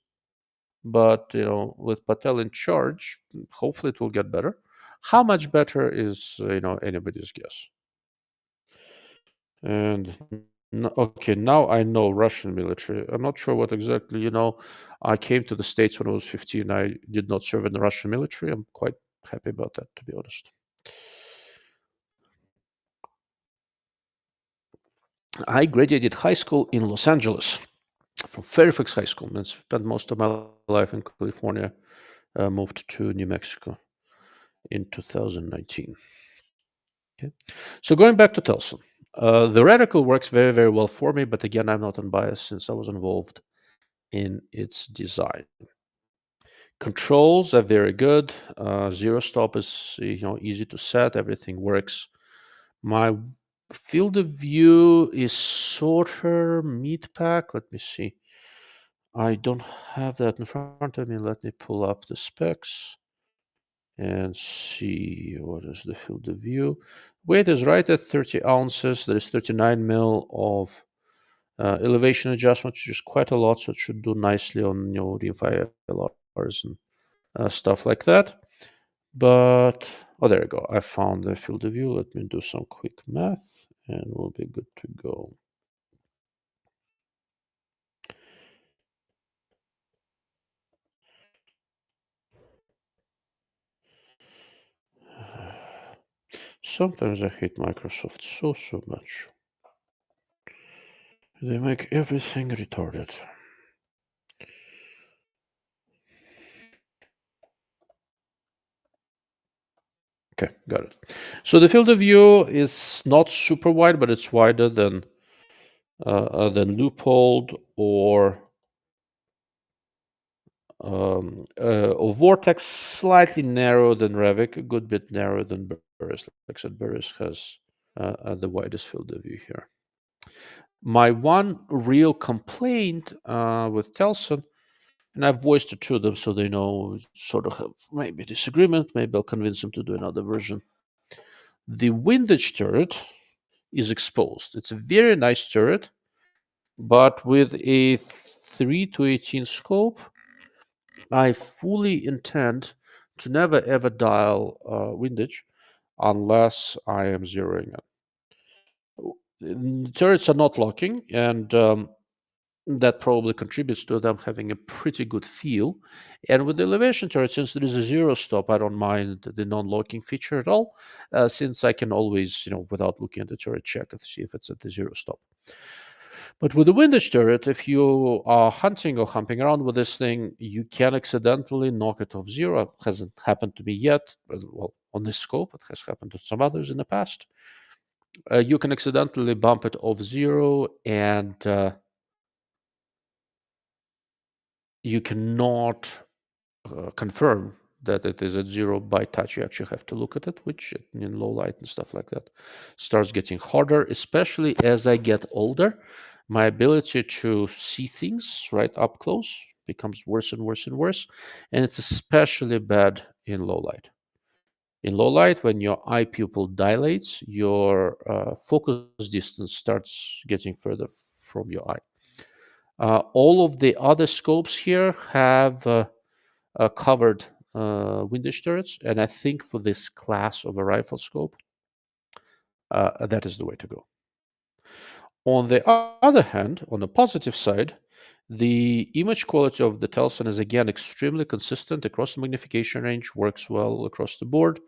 But, with Patel in charge, hopefully it will get better. How much better is anybody's guess. And okay, now I know Russian military. I'm not sure what exactly. I came to the States when I was 15. I did not serve in the Russian military. I'm quite happy about that, to be honest. I graduated high school in Los Angeles from Fairfax High School and spent most of my life in California. Moved to New Mexico in 2019. Okay. So going back to Telson, the reticle works very, very well for me, but again, I'm not unbiased since I was involved in its design. Controls are very good. Zero stop is easy to set. Everything works. My field of view is sorter meat pack. Let me see. I don't have that in front of me. Let me pull up the specs and see what is the field of view. Weight is right at 30 ounces. There is 39 mil of elevation adjustment, which is quite a lot, so it should do nicely on refi LRs and stuff like that. But there you go. I found the field of view. Let me do some quick math, and we'll be good to go. Sometimes I hate Microsoft so much. They make everything retarded. Okay, got it. So the field of view is not super wide, but it's wider than Leupold or Vortex, slightly narrower than Revic, a good bit narrower than Burris. Like I said, Burris has the widest field of view here. My one real complaint with Telson, and I've voiced it to them so they know, sort of have maybe disagreement, maybe I'll convince them to do another version. The windage turret is exposed. It's a very nice turret, but with a 3 to 18 scope, I fully intend to never ever dial windage unless I am zeroing it. Turrets are not locking, and that probably contributes to them having a pretty good feel. And with the elevation turret, since there is a zero stop, I don't mind the non-locking feature at all, since I can always, without looking at the turret, check to see if it's at the zero stop. But with the windage turret, if you are hunting or humping around with this thing, you can accidentally knock it off zero. It hasn't happened to me yet. Well, on this scope, it has happened to some others in the past. You can accidentally bump it off zero, and you cannot confirm that it is at zero by touch. You actually have to look at it, which in low light and stuff like that starts getting harder, especially as I get older. My ability to see things right up close becomes worse and worse and worse. And it's especially bad in low light. In low light, when your eye pupil dilates, your focus distance starts getting further from your eye. All of the other scopes here have covered windage turrets, and I think for this class of a rifle scope, that is the way to go. On the other hand, on the positive side, the image quality of the Telson is again extremely consistent across the magnification range, works well across the board.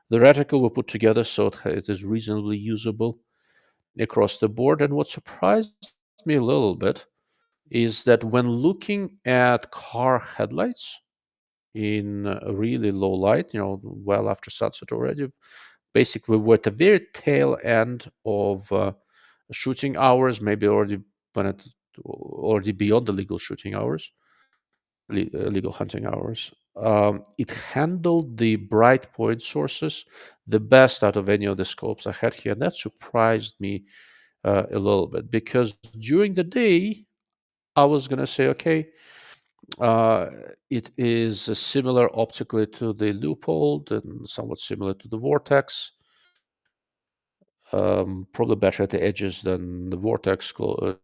The reticle we put together so it is reasonably usable across the board. And what surprised me a little bit is that when looking at car headlights in a really low light, well after sunset already, basically we're at the very tail end of shooting hours, maybe already beyond the legal shooting hours, legal hunting hours. It handled the bright point sources the best out of any of the scopes I had here, and that surprised me a little bit, because during the day I was going to say, okay, it is similar optically to the Leupold and somewhat similar to the Vortex. Probably better at the edges than the Vortex,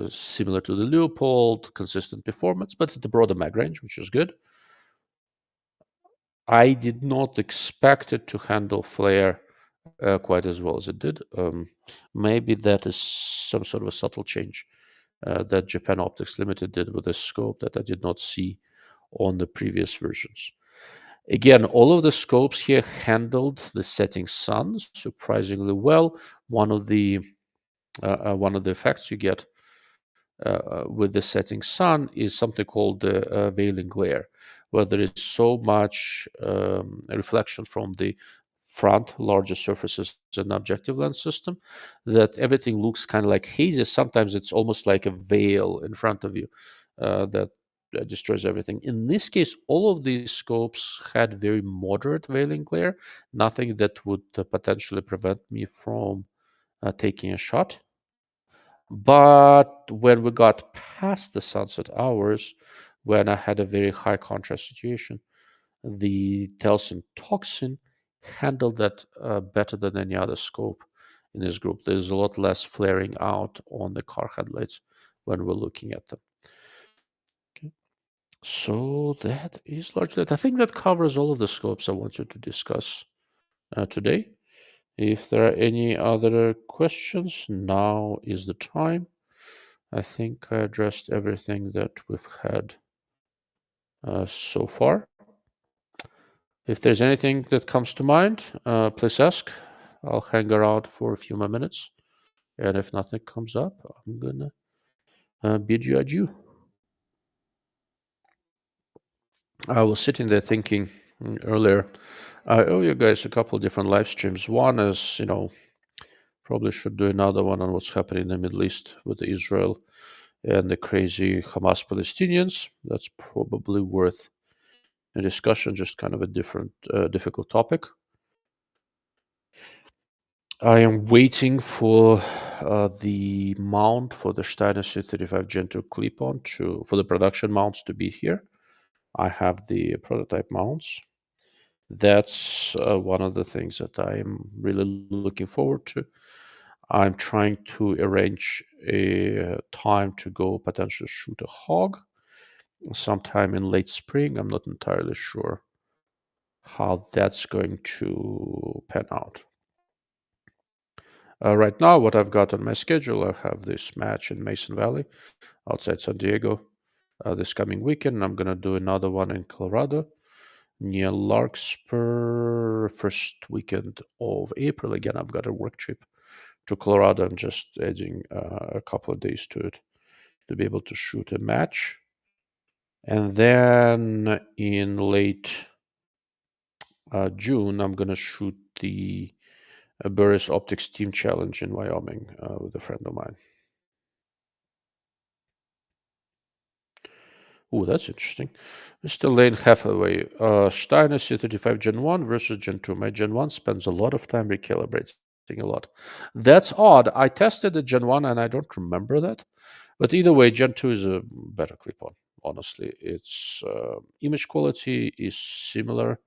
similar to the Leupold, consistent performance, but at the broader mag range, which is good. I did not expect it to handle flare quite as well as it did. Maybe that is some sort of a subtle change that Japan Optics Limited did with the scope that I did not see on the previous versions. Again, all of the scopes here handled the setting sun surprisingly well. One of the effects you get with the setting sun is something called the veiling glare, where there is so much reflection from the front larger surfaces and objective lens system that everything looks kind of like hazy. Sometimes it's almost like a veil in front of you that destroys everything. In this case, all of these scopes had very moderate veiling glare, nothing that would potentially prevent me from taking a shot. But when we got past the sunset hours, when I had a very high contrast situation, the Telson Toxin handled that better than any other scope in this group. There's a lot less flaring out on the car headlights when we're looking at them. Okay. So that is largely it. I think that covers all of the scopes I wanted to discuss today. If there are any other questions, now is the time. I think I addressed everything that we've had so far. If there's anything that comes to mind, please ask. I'll hang around for a few more minutes. And if nothing comes up, I'm going to bid you adieu. I was sitting there thinking earlier, I owe you guys a couple of different live streams. One is, probably should do another one on what's happening in the Middle East with Israel and the crazy Hamas Palestinians. That's probably worth a discussion, just kind of a different, difficult topic. I am waiting for the mount for the Steiner C35 Gen 2 clip-on for the production mounts to be here. I have the prototype mounts. That's one of the things that I'm really looking forward to. I'm trying to arrange a time to go potentially shoot a hog sometime in late spring. I'm not entirely sure how that's going to pan out. Right now, what I've got on my schedule, I have this match in Mason Valley outside San Diego this coming weekend. I'm going to do another one in Colorado near Larkspur first weekend of April. Again, I've got a work trip to Colorado. I'm just adding a couple of days to it to be able to shoot a match. And then in late June, I'm going to shoot the Burris Optics Team Challenge in Wyoming with a friend of mine. Oh, that's interesting. Mr. Lane Hathaway, Steiner C35 Gen 1 versus Gen 2. My Gen 1 spends a lot of time recalibrating a lot. That's odd. I tested the Gen 1 and I don't remember that. But either way, Gen 2 is a better clip-on, honestly. Its image quality is similar,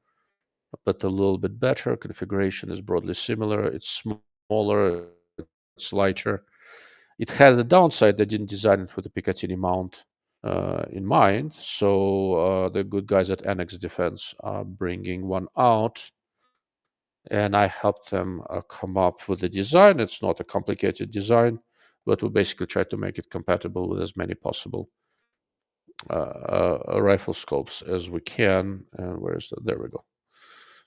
but a little bit better. Configuration is broadly similar. It's smaller, it's lighter. It has a downside. They didn't design it with a Picatinny mount in mind. So the good guys at Annex Defense are bringing one out. And I helped them come up with a design. It's not a complicated design, but we basically try to make it compatible with as many possible rifle scopes as we can. And where is that? There we go.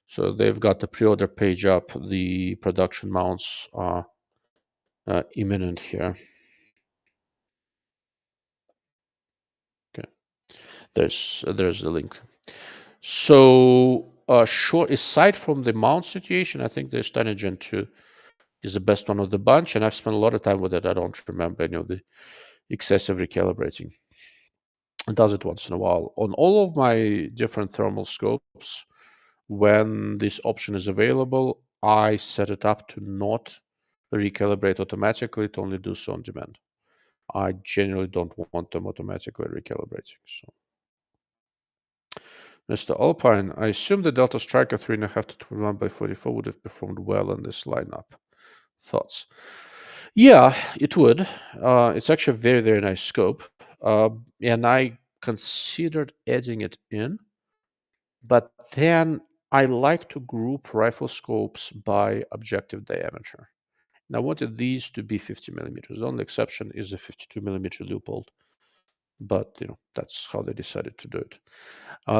So they've got the pre-order page up. The production mounts are imminent here. Okay, there's the link. So short, aside from the mount situation, I think the Steiner Gen 2 is the best one of the bunch, and I've spent a lot of time with it. I don't remember any of the excessive recalibrating. It does it once in a while. On all of my different thermal scopes, when this option is available, I set it up to not recalibrate automatically, to only do so on demand. I generally don't want them automatically recalibrating. So, Mr. Alpine, I assume the Delta Striker 3.5 to 21 by 44 would have performed well in this lineup. Thoughts? Yeah, it would. It's actually a very, very nice scope. And I considered adding it in But then I like to group rifle scopes by objective diameter. And I wanted these to be 50 millimeters. The only exception is the 52 millimeter Leupold, but that's how they decided to do it.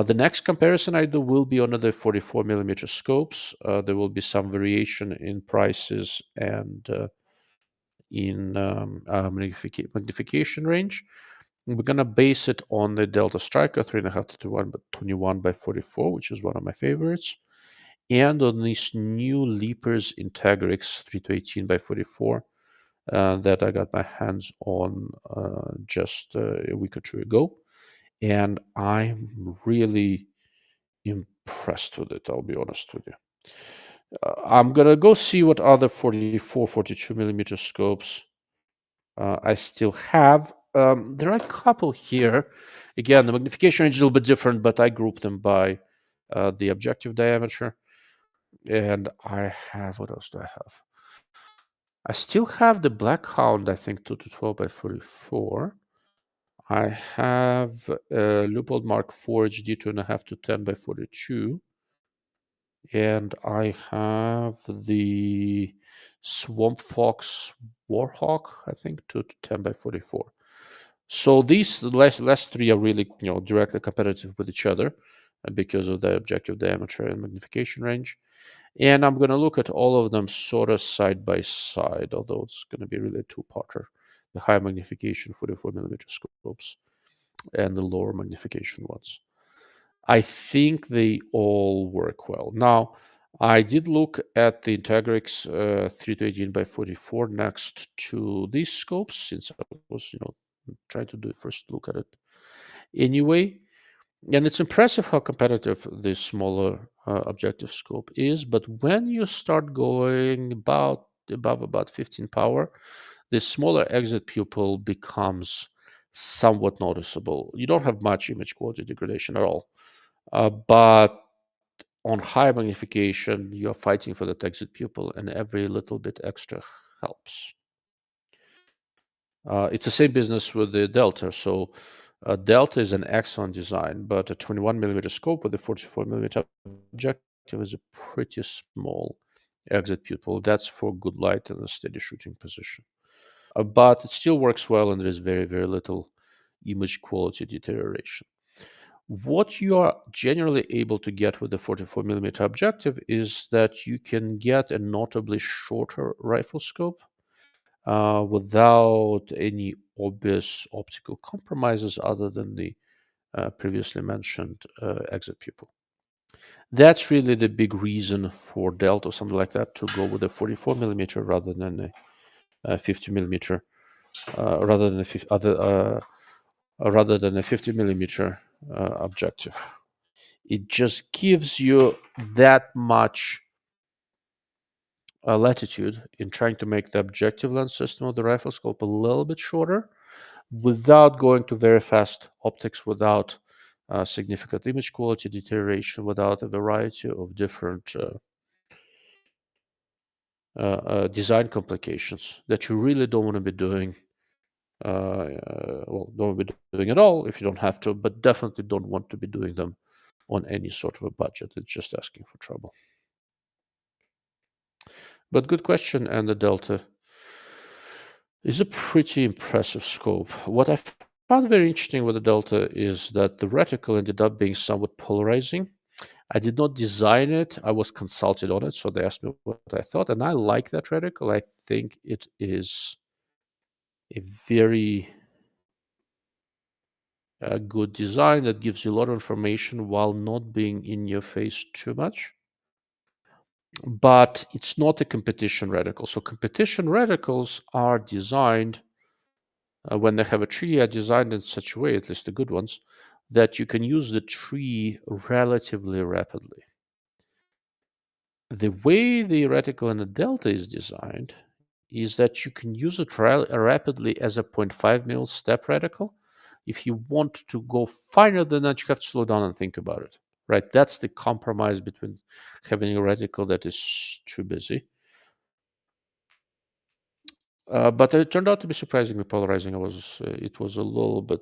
The next comparison I do will be on the 44 millimeter scopes. There will be some variation in prices and in magnification range. We're gonna base it on the Delta Striker 3.5 to 21 by 44, which is one of my favorites, and on this new Leapers Integrix 3 to 18 by 44 that I got my hands on just a week or two ago, and I'm really impressed with it. I'll be honest with you. I'm gonna go see what other 44, 42 millimeter scopes I still have. There are a couple here. Again, the magnification range is a little bit different, but I group them by the objective diameter. And I have, what else do I have? I still have the Black Hound, I think 2 to 12 by 44. I have Leupold Mark 4 HD 2.5 to 10 by 42. And I have the Swamp Fox Warhawk, I think 2 to 10 by 44. So these last three are really directly competitive with each other because of the objective diameter and magnification range. And I'm going to look at all of them sort of side by side, although it's going to be really a two-parter. The high magnification 44 millimeter scopes and the lower magnification ones. I think they all work well. Now, I did look at the Integrix 3 to 18 by 44 next to these scopes, since I was, trying to do a first look at it anyway. And it's impressive how competitive this smaller objective scope is. But when you start going above about 15 power, this smaller exit pupil becomes somewhat noticeable. You don't have much image quality degradation at all. But on high magnification, you're fighting for that exit pupil, and every little bit extra helps. It's the same business with the Delta. So Delta is an excellent design, but a 21 millimeter scope with a 44 millimeter objective is a pretty small exit pupil. That's for good light and a steady shooting position. But it still works well, and there is very, very little image quality deterioration. What you are generally able to get with the 44 millimeter objective is that you can get a notably shorter rifle scope without any obvious optical compromises other than the previously mentioned exit pupil. That's really the big reason for Delta or something like that to go with a 44 millimeter rather than a 50 millimeter, rather than a 50 millimeter objective. It just gives you that much latitude in trying to make the objective lens system of the rifle scope a little bit shorter without going to very fast optics, without significant image quality deterioration, without a variety of different design complications that you really don't want to be doing. Don't want to be doing at all if you don't have to, but definitely don't want to be doing them on any sort of a budget. It's just asking for trouble. But good question, and the Delta is a pretty impressive scope. What I found very interesting with the Delta is that the reticle ended up being somewhat polarizing. I did not design it. I was consulted on it, so they asked me what I thought, and I like that reticle. I think it is a very good design that gives you a lot of information while not being in your face too much. But it's not a competition reticle. So competition reticles are designed, when they have a tree, are designed in such a way, at least the good ones, that you can use the tree relatively rapidly. The way the reticle in the Delta is designed is that you can use it rapidly as a 0.5 mil step reticle. If you want to go finer than that, you have to slow down and think about it. Right? That's the compromise between having a reticle that is too busy. But it turned out to be surprisingly polarizing. It was a little bit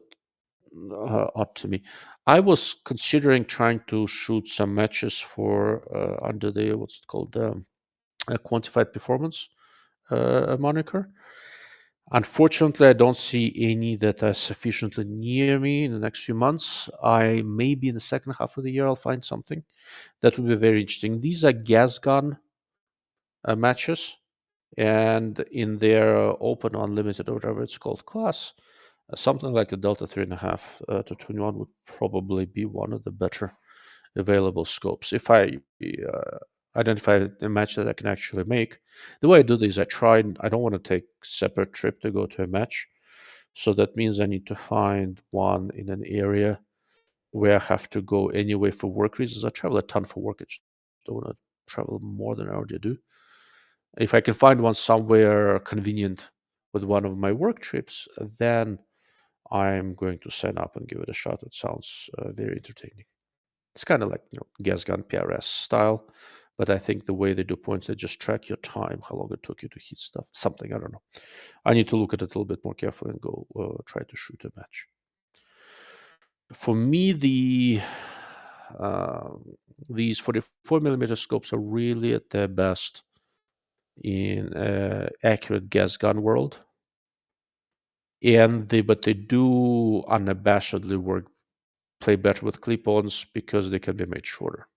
odd to me. I was considering trying to shoot some matches for under the what's it called, quantified performance moniker. Unfortunately, I don't see any that are sufficiently near me in the next few months. I maybe in the second half of the year I'll find something that would be very interesting. These are gas gun matches, and in their open unlimited or whatever it's called class, something like the Delta 3.5 to 21 would probably be one of the better available scopes. If I identify a match that I can actually make, the way I do this, I don't want to take separate trip to go to a match. So that means I need to find one in an area where I have to go anyway for work reasons. I travel a ton for work. I just don't want to travel more than I already do. If I can find one somewhere convenient with one of my work trips, then I'm going to sign up and give it a shot. It sounds very entertaining. It's kind of like gas gun PRS style, but I think the way they do points, they just track your time, how long it took you to hit stuff. Something, I don't know. I need to look at it a little bit more carefully and go try to shoot a match. For me, these 44mm scopes are really at their best in accurate gas gun world, but they do unabashedly play better with clip-ons because they can be made shorter.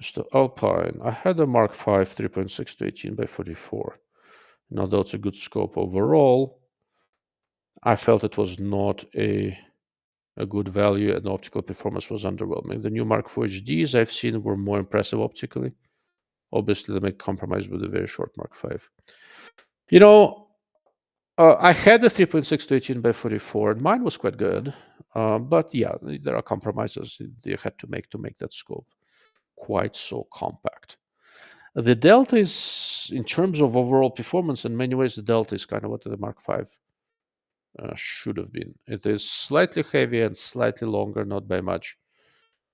So Alpine, I had a Mark V 3.6 to 18 by 44. And although it's a good scope overall, I felt it was not a good value and optical performance was underwhelming. The new Mark IV HDs I've seen were more impressive optically. Obviously, they made compromise with a very short Mark V. I had the 3.6 to 18 by 44, and mine was quite good. But yeah, there are compromises they had to make that scope quite so compact. The Delta is, in terms of overall performance, in many ways, the Delta is kind of what the Mark V should have been. It is slightly heavier and slightly longer, not by much.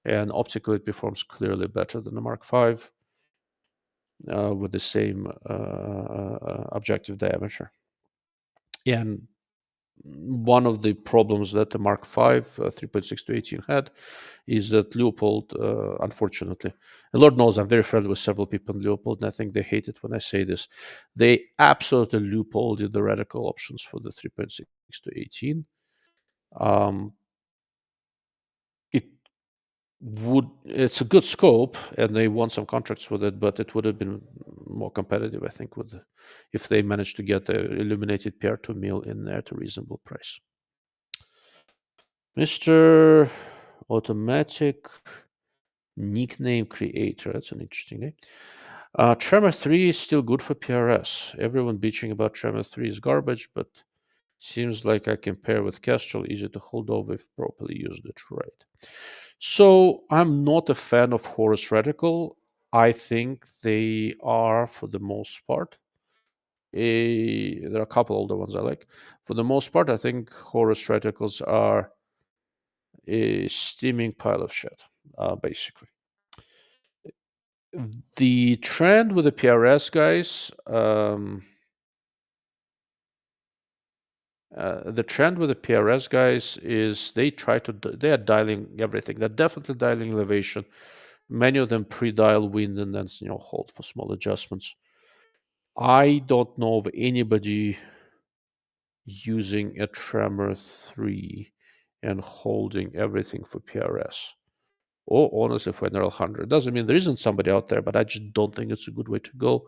And optically, it performs clearly better than the Mark V with the same objective diameter. And one of the problems that the Mark V 3.6 to 18 had is that Leupold, unfortunately, and Lord knows I'm very friendly with several people in Leupold, and I think they hate it when I say this. They absolutely Leupolded the radical options for the 3.6 to 18. It's a good scope, and they won some contracts with it, but it would have been more competitive, I think, if they managed to get the illuminated PR2 mill in there at a reasonable price. Mr. Automatic Nickname Creator, that's an interesting name. Tremor 3 is still good for PRS. Everyone bitching about Tremor 3 is garbage, but seems like I can pair with Kestrel, easy to hold over if properly used it right. So I'm not a fan of Horus Reticle. I think they are, for the most part, there are a couple older ones I like. For the most part, I think Horus Reticles are a steaming pile of shit, basically. The trend with the PRS guys, is they are dialing everything. They're definitely dialing elevation. Many of them pre-dial wind and then hold for small adjustments. I don't know of anybody using a Tremor 3 and holding everything for PRS. Or honestly for NRL 100. Doesn't mean there isn't somebody out there, but I just don't think it's a good way to go.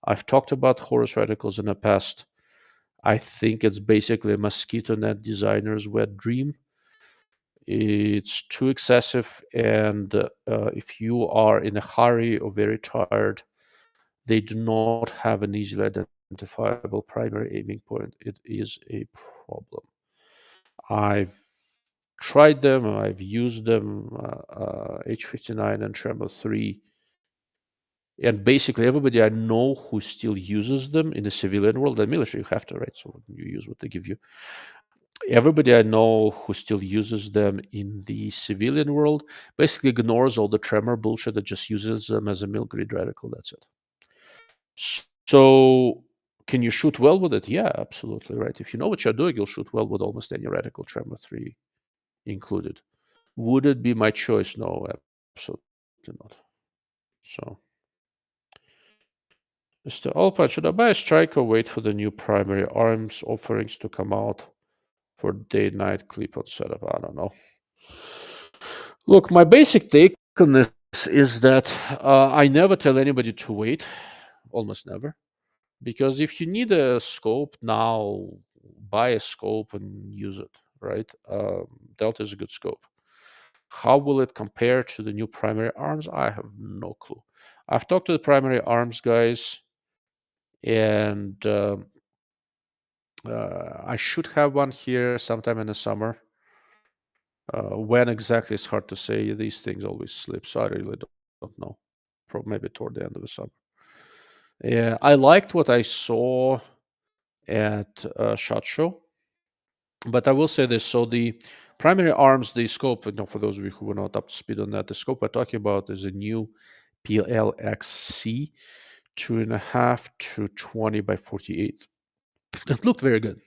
I've talked about Horus Reticles in the past. I think it's basically a mosquito net designer's wet dream. It's too excessive, and if you are in a hurry or very tired, they do not have an easily identifiable primary aiming point. It is a problem. I've tried them, I've used them, H59 and Tremor 3, and basically everybody I know who still uses them in the civilian world, the military you have to, right? So you use what they give you. Everybody I know who still uses them in the civilian world basically ignores all the Tremor bullshit that just uses them as a mill grid radical. That's it. So Can you shoot well with it? Yeah, absolutely, right. If you know what you're doing, you'll shoot well with almost any reticle, Tremor 3 included. Would it be my choice? No, absolutely not. So, Mr. Alpine, should I buy a strike or wait for the new primary arms offerings to come out for day-night clip-on setup? I don't know. Look, my basic take on this is that I never tell anybody to wait, almost never, because if you need a scope now, buy a scope and use it, right? Delta is a good scope. How will it compare to the new primary arms? I have no clue. I've talked to the primary arms guys, and I should have one here sometime in the summer. When exactly is hard to say. These things always slip, so I really don't know. Probably maybe toward the end of the summer. Yeah, I liked what I saw at SHOT Show, but I will say this: so the primary arms, the scope, for those of you who were not up to speed on that, the scope we're talking about is a new PLXC 2.5 to 20 by 48. It looked very good,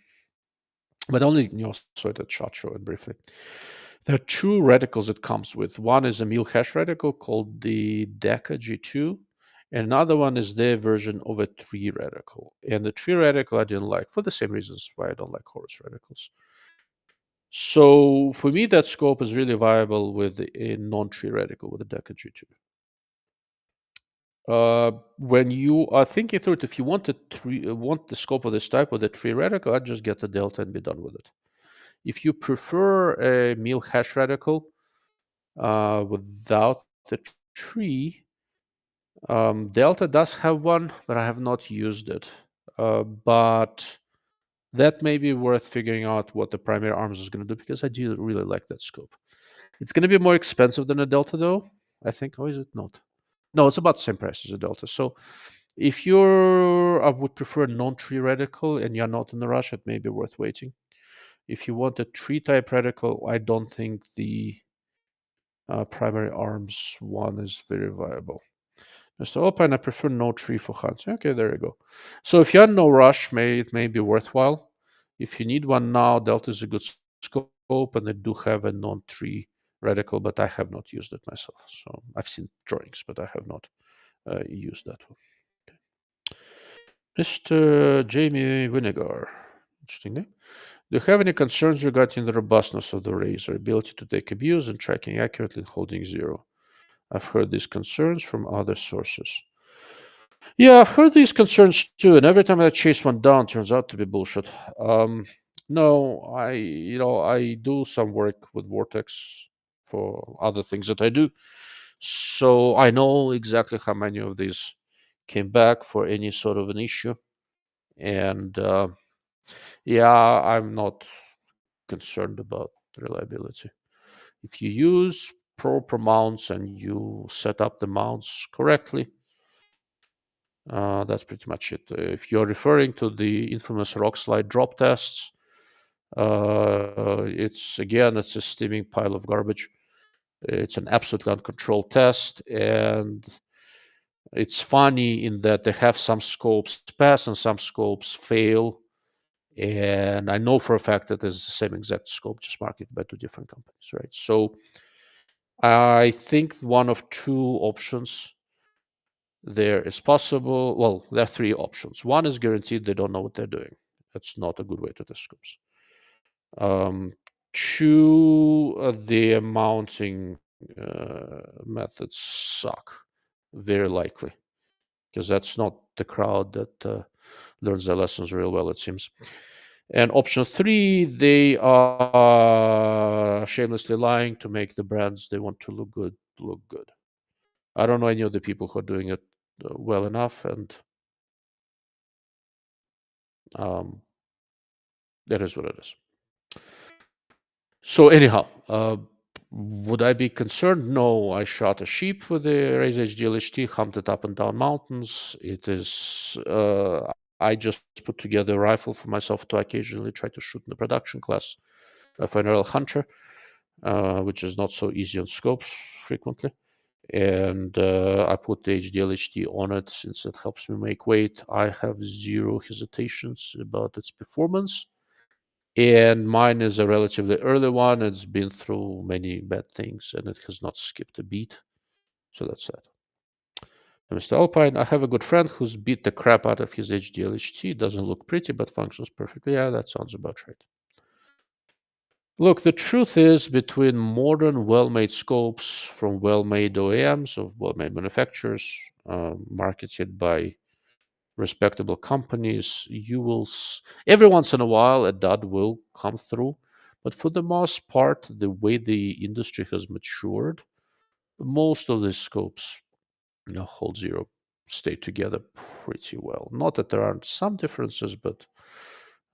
but only saw it at SHOT Show and briefly. There are two reticles it comes with. One is a mil hash reticle called the Deca G2, and another one is their version of a tree reticle. And the tree reticle I didn't like for the same reasons why I don't like Horus reticles. So for me, that scope is really viable with a non-tree reticle with a Deca G2. When you are thinking through it, if you want the scope of this type with a tree reticle, I'd just get the Delta and be done with it. If you prefer a mil hash reticle without the tree, Delta does have one, but I have not used it. But that may be worth figuring out what the primary arms is going to do, because I do really like that scope. It's going to be more expensive than a Delta, though, I think. Or is it not? No, it's about the same price as a Delta. So if I would prefer a non-tree reticle and you're not in a rush, it may be worth waiting. If you want a tree-type reticle, I don't think the primary arms one is very viable. Mr. Alpine, I prefer no tree for hunting. Okay, there you go. So if you're in no rush, it may be worthwhile. If you need one now, Delta is a good scope, and they do have a non-tree reticle, but I have not used it myself. So I've seen drawings, but I have not used that one. Okay. Mr. Jamie Vinegar. Interesting name. Do you have any concerns regarding the robustness of the razor, ability to take abuse and tracking accurately and holding zero? I've heard these concerns from other sources. Yeah, I've heard these concerns too, and every time I chase one down, turns out to be bullshit. No, I do some work with Vortex for other things that I do, so I know exactly how many of these came back for any sort of an issue, and yeah, I'm not concerned about reliability. If you use proper mounts and you set up the mounts correctly, that's pretty much it. If you're referring to the infamous rock slide drop tests, it's a steaming pile of garbage. It's an absolutely uncontrolled test, and it's funny in that they have some scopes pass and some scopes fail. And I know for a fact that there's the same exact scope, just marketed by two different companies, right? So I think one of two options there is possible. Well, there are three options. One is guaranteed they don't know what they're doing. That's not a good way to test scopes. Two, the mounting methods suck, very likely, because that's not the crowd that learns their lessons real well, it seems. And option three, they are shamelessly lying to make the brands they want to look good look good. I don't know any of the people who are doing it well enough, and that is what it is. So anyhow, would I be concerned? No, I shot a sheep with the Raise HDL HT, humped it up and down mountains. It is, I just put together a rifle for myself to occasionally try to shoot in the production class for an aerial hunter, which is not so easy on scopes frequently. and I put the HDL-HT on it since it helps me make weight. I have zero hesitations about its performance, and mine is a relatively early one. It's been through many bad things, and it has not skipped a beat. So that's that. Mr. Alpine, I have a good friend who's beat the crap out of his HDL-HT. Doesn't look pretty, but functions perfectly. Yeah, that sounds about right. Look, the truth is, between modern well-made scopes from well-made OEMs, of well-made manufacturers, marketed by respectable companies, you will every once in a while a dud will come through, but for the most part, the way the industry has matured, most of the scopes, hold zero, stay together pretty well. Not that there aren't some differences, but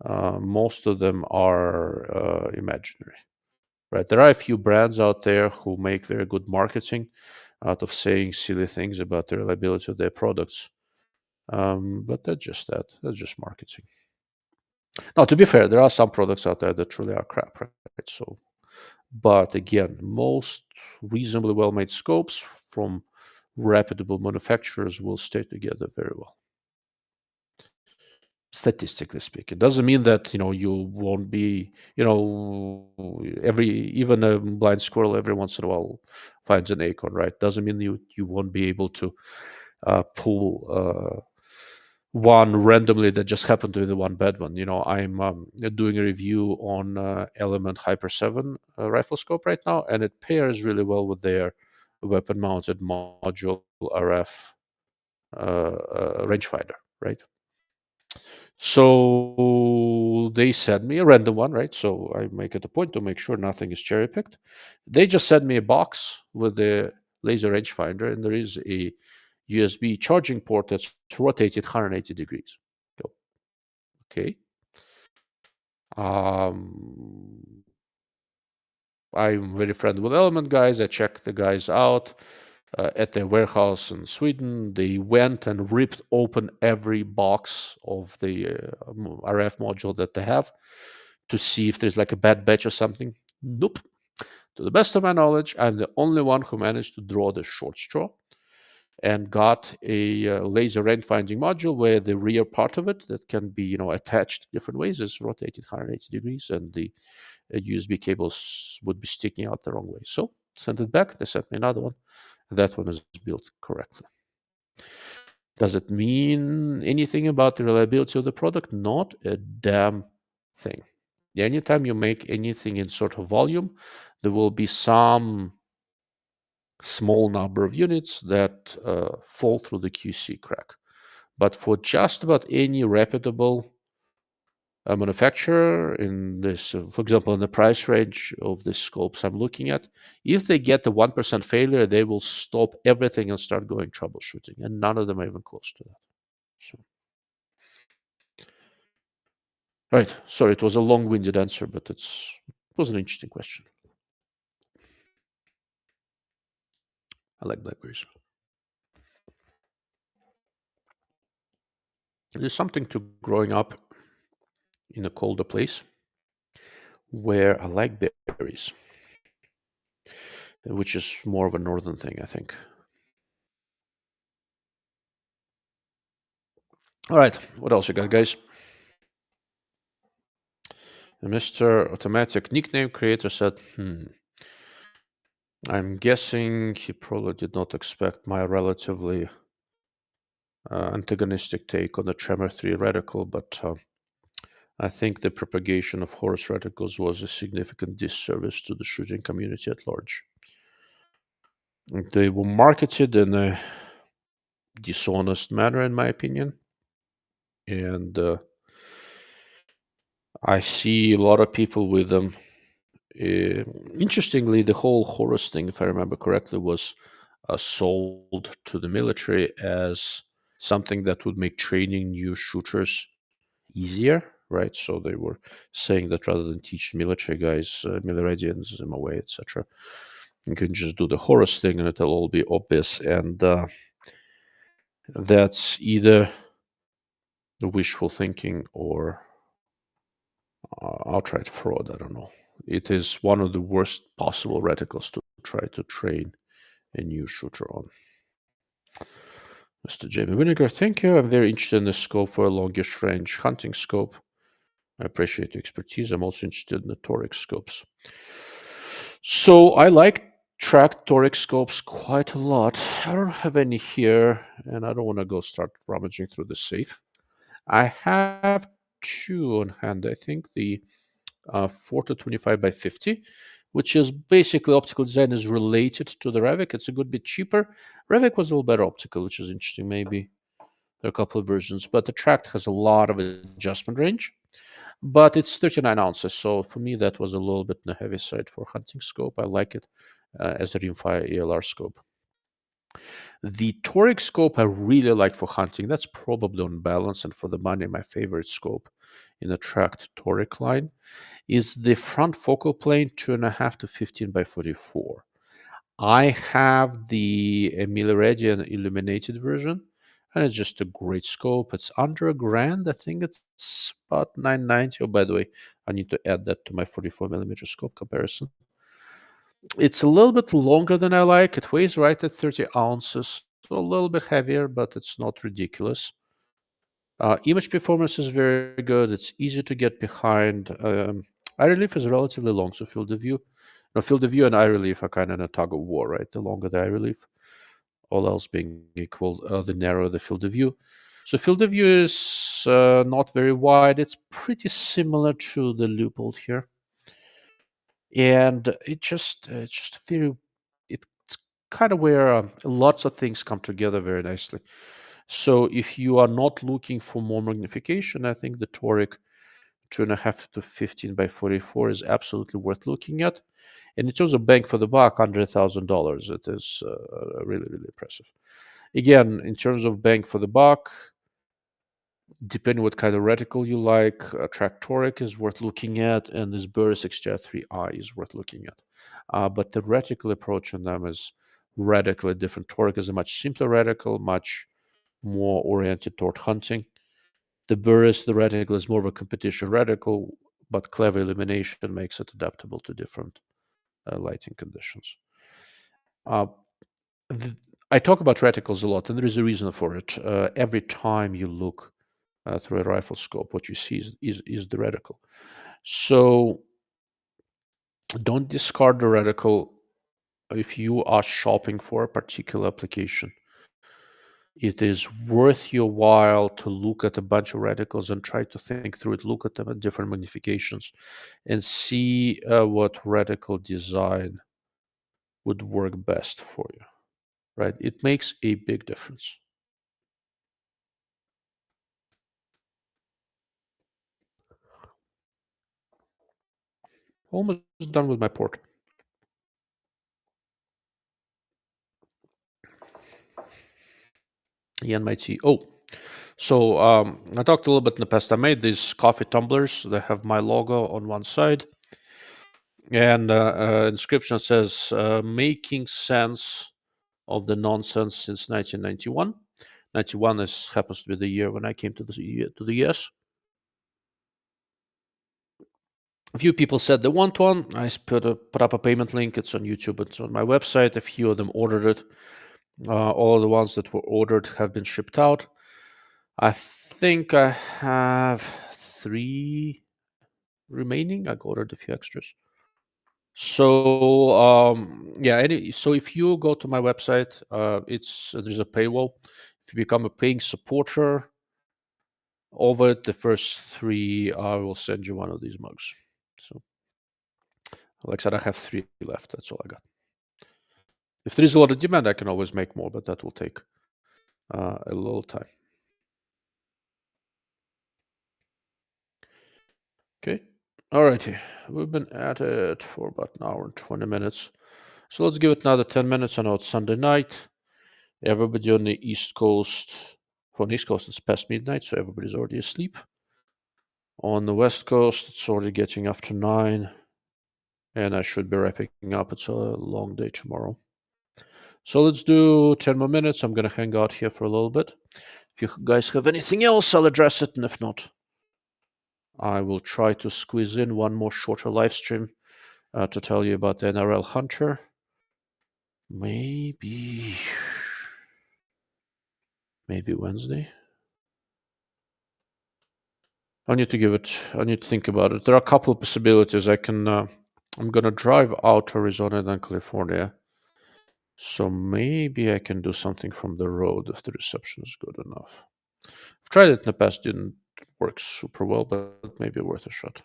most of them are imaginary. Right? There are a few brands out there who make very good marketing out of saying silly things about the reliability of their products. But that's just that. That's just marketing. Now, to be fair, there are some products out there that truly are crap, right? So, but again, most reasonably well-made scopes from reputable manufacturers will stay together very well. Statistically speaking, doesn't mean that you won't be, even a blind squirrel every once in a while finds an acorn, right? Doesn't mean you won't be able to pull one randomly that just happened to be the one bad one. I'm doing a review on Element Hyper 7 rifle scope right now, and it pairs really well with their weapon mounted module RF rangefinder, right? So they sent me a random one, right? So I make it a point to make sure nothing is cherry picked. They just sent me a box with the laser rangefinder, and there is a USB charging port that's rotated 180 degrees. So, okay. I'm very friendly with Element guys. I checked the guys out at their warehouse in Sweden. They went and ripped open every box of the RF module that they have to see if there's like a bad batch or something. Nope. To the best of my knowledge, I'm the only one who managed to draw the short straw and got a laser range-finding module where the rear part of it that can be attached different ways is rotated 180 degrees, and the USB cables would be sticking out the wrong way. So sent it back. They sent me another one. That one is built correctly. Does it mean anything about the reliability of the product? Not a damn thing. Anytime you make anything in sort of volume, there will be some small number of units that fall through the QC crack. But for just about any reputable manufacturer in this, for example, in the price range of the scopes I'm looking at, if they get the 1% failure, they will stop everything and start going troubleshooting. And none of them are even close to that. So, right. Sorry, it was a long-winded answer, but it was an interesting question. I like blackberries. There's something to growing up in a colder place where I like berries, which is more of a northern thing, I think. All right, what else you got, guys? Mr. Automatic Nickname Creator said, I'm guessing he probably did not expect my relatively antagonistic take on the Tremor 3 reticle, but I think the propagation of Horus reticles was a significant disservice to the shooting community at large. They were marketed in a dishonest manner, in my opinion, and I see a lot of people with them. Interestingly, the whole Horus thing, if I remember correctly, was sold to the military as something that would make training new shooters easier, right? So they were saying that rather than teach military guys, Miliradians, MOA, etc., you can just do the Horus thing and it'll all be obvious. And that's either wishful thinking or outright fraud. I don't know. It is one of the worst possible reticles to try to train a new shooter on. Mr. Jamie Vinegar, thank you. I'm very interested in the scope for a longish range hunting scope. I appreciate your expertise. I'm also interested in the toric scopes. So I like tracked toric scopes quite a lot. I don't have any here, and I don't want to go start rummaging through the safe. I have two on hand. I think the 4 to 25 by 50, which is basically optical design is related to the Revic. It's a good bit cheaper. Revic was a little better optical, which is interesting. Maybe there are a couple of versions, but the tracked has a lot of adjustment range. But it's 39 ounces, so for me that was a little bit on the heavy side for hunting scope. I like it as a rimfire ELR scope. The toric scope I really like for hunting. That's probably on balance and for the money my favorite scope in the tracked toric line is the front focal plane 2.5 to 15 by 44. I have the Milleradian illuminated version, and it's just a great scope. It's under $1,000. I think it's about $990. Oh, by the way, I need to add that to my 44mm scope comparison. It's a little bit longer than I like. It weighs right at 30 ounces, so a little bit heavier, but it's not ridiculous. Image performance is very good. It's easy to get behind. Eye relief is relatively long, so field of view. No, field of view and eye relief are kind of in a tug of war, right? The longer the eye relief, all else being equal, the narrower the field of view. So field of view is not very wide. It's pretty similar to the Leupold here, and it's just very. It's kind of where lots of things come together very nicely. So if you are not looking for more magnification, I think the toric 2.5 to 15 by 44 is absolutely worth looking at. And in terms of bang for the buck, $100,000, it is really, really impressive. Again, in terms of bang for the buck, depending what kind of reticle you like, track toric is worth looking at, and this Burris XTR III is worth looking at. But the reticle approach on them is radically different. Toric is a much simpler reticle, much more oriented toward hunting. The Burris, the reticle, is more of a competition reticle, but clever illumination makes it adaptable to different lighting conditions. I talk about reticles a lot, and there is a reason for it. Every time you look through a rifle scope, what you see is the reticle. So don't discard the reticle if you are shopping for a particular application. It is worth your while to look at a bunch of reticles and try to think through it, look at them at different magnifications, and see what reticle design would work best for you, right? It makes a big difference. Almost done with my port. Ian might see. Oh, so I talked a little bit in the past. I made these coffee tumblers. They have my logo on one side, and inscription says "Making sense of the nonsense since 1991." 91 happens to be the year when I came to the US. A few people said they want one. I put up a payment link. It's on YouTube. It's on my website. A few of them ordered it. All of the ones that were ordered have been shipped out. I think I have 3 remaining. I ordered a few extras. So yeah, so if you go to my website, there's a paywall. If you become a paying supporter over the first 3, I will send you one of these mugs. So like I said, I have 3 left. That's all I got. If there is a lot of demand, I can always make more, but that will take a little time. Okay. Alrighty. We've been at it for about an hour and 20 minutes. So let's give it another 10 minutes. I know it's Sunday night. Everybody on the East Coast, on the East Coast, it's past midnight, so everybody's already asleep. On the West Coast, it's already getting after 9, and I should be wrapping up. It's a long day tomorrow. So let's do 10 more minutes. I'm going to hang out here for a little bit. If you guys have anything else, I'll address it, and if not, I will try to squeeze in one more shorter live stream to tell you about the NRL Hunter. Maybe Wednesday. I need to think about it. There are a couple of possibilities. I'm gonna drive out to Arizona then California. So maybe I can do something from the road if the reception is good enough. I've tried it in the past, didn't work super well, but maybe worth a shot.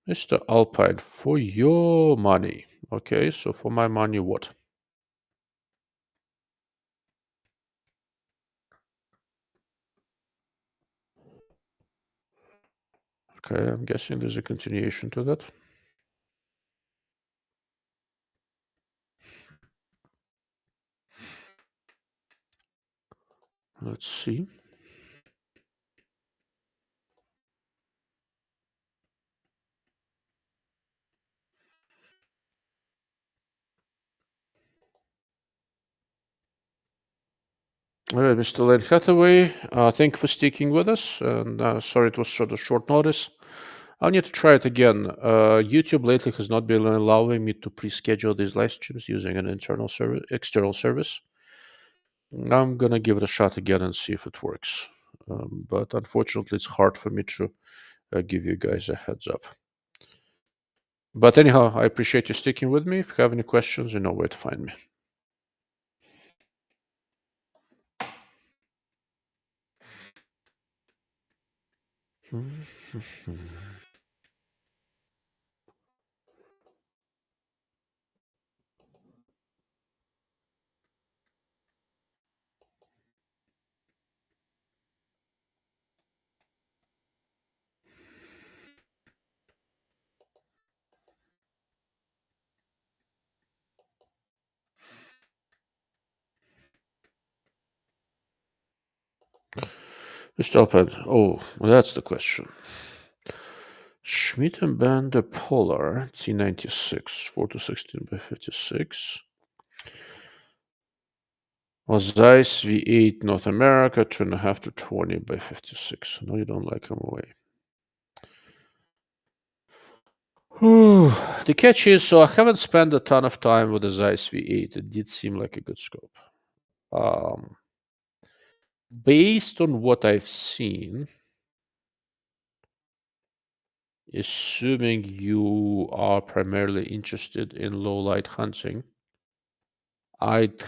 Mr. Alpine, for your money. Okay, so for my money, what? Okay, I'm guessing there's a continuation to that. Let's see. All right, Mr. Lane Hathaway, thank you for sticking with us. And sorry it was sort of short notice. I'll need to try it again. YouTube lately has not been allowing me to pre-schedule these live streams using an external service. I'm gonna give it a shot again and see if it works. But unfortunately, it's hard for me to give you guys a heads up. But anyhow, I appreciate you sticking with me. If you have any questions, you know where to find me. Mr. Alpine, oh, well, that's the question. Schmidt and Bender Polar T96, 4 to 16 by 56. Or Zeiss V8 North America, 2.5 to 20 by 56. No, you don't like them away. The catch is, so I haven't spent a ton of time with the Zeiss V8. It did seem like a good scope. Based on what I've seen, assuming you are primarily interested in low light hunting, I'd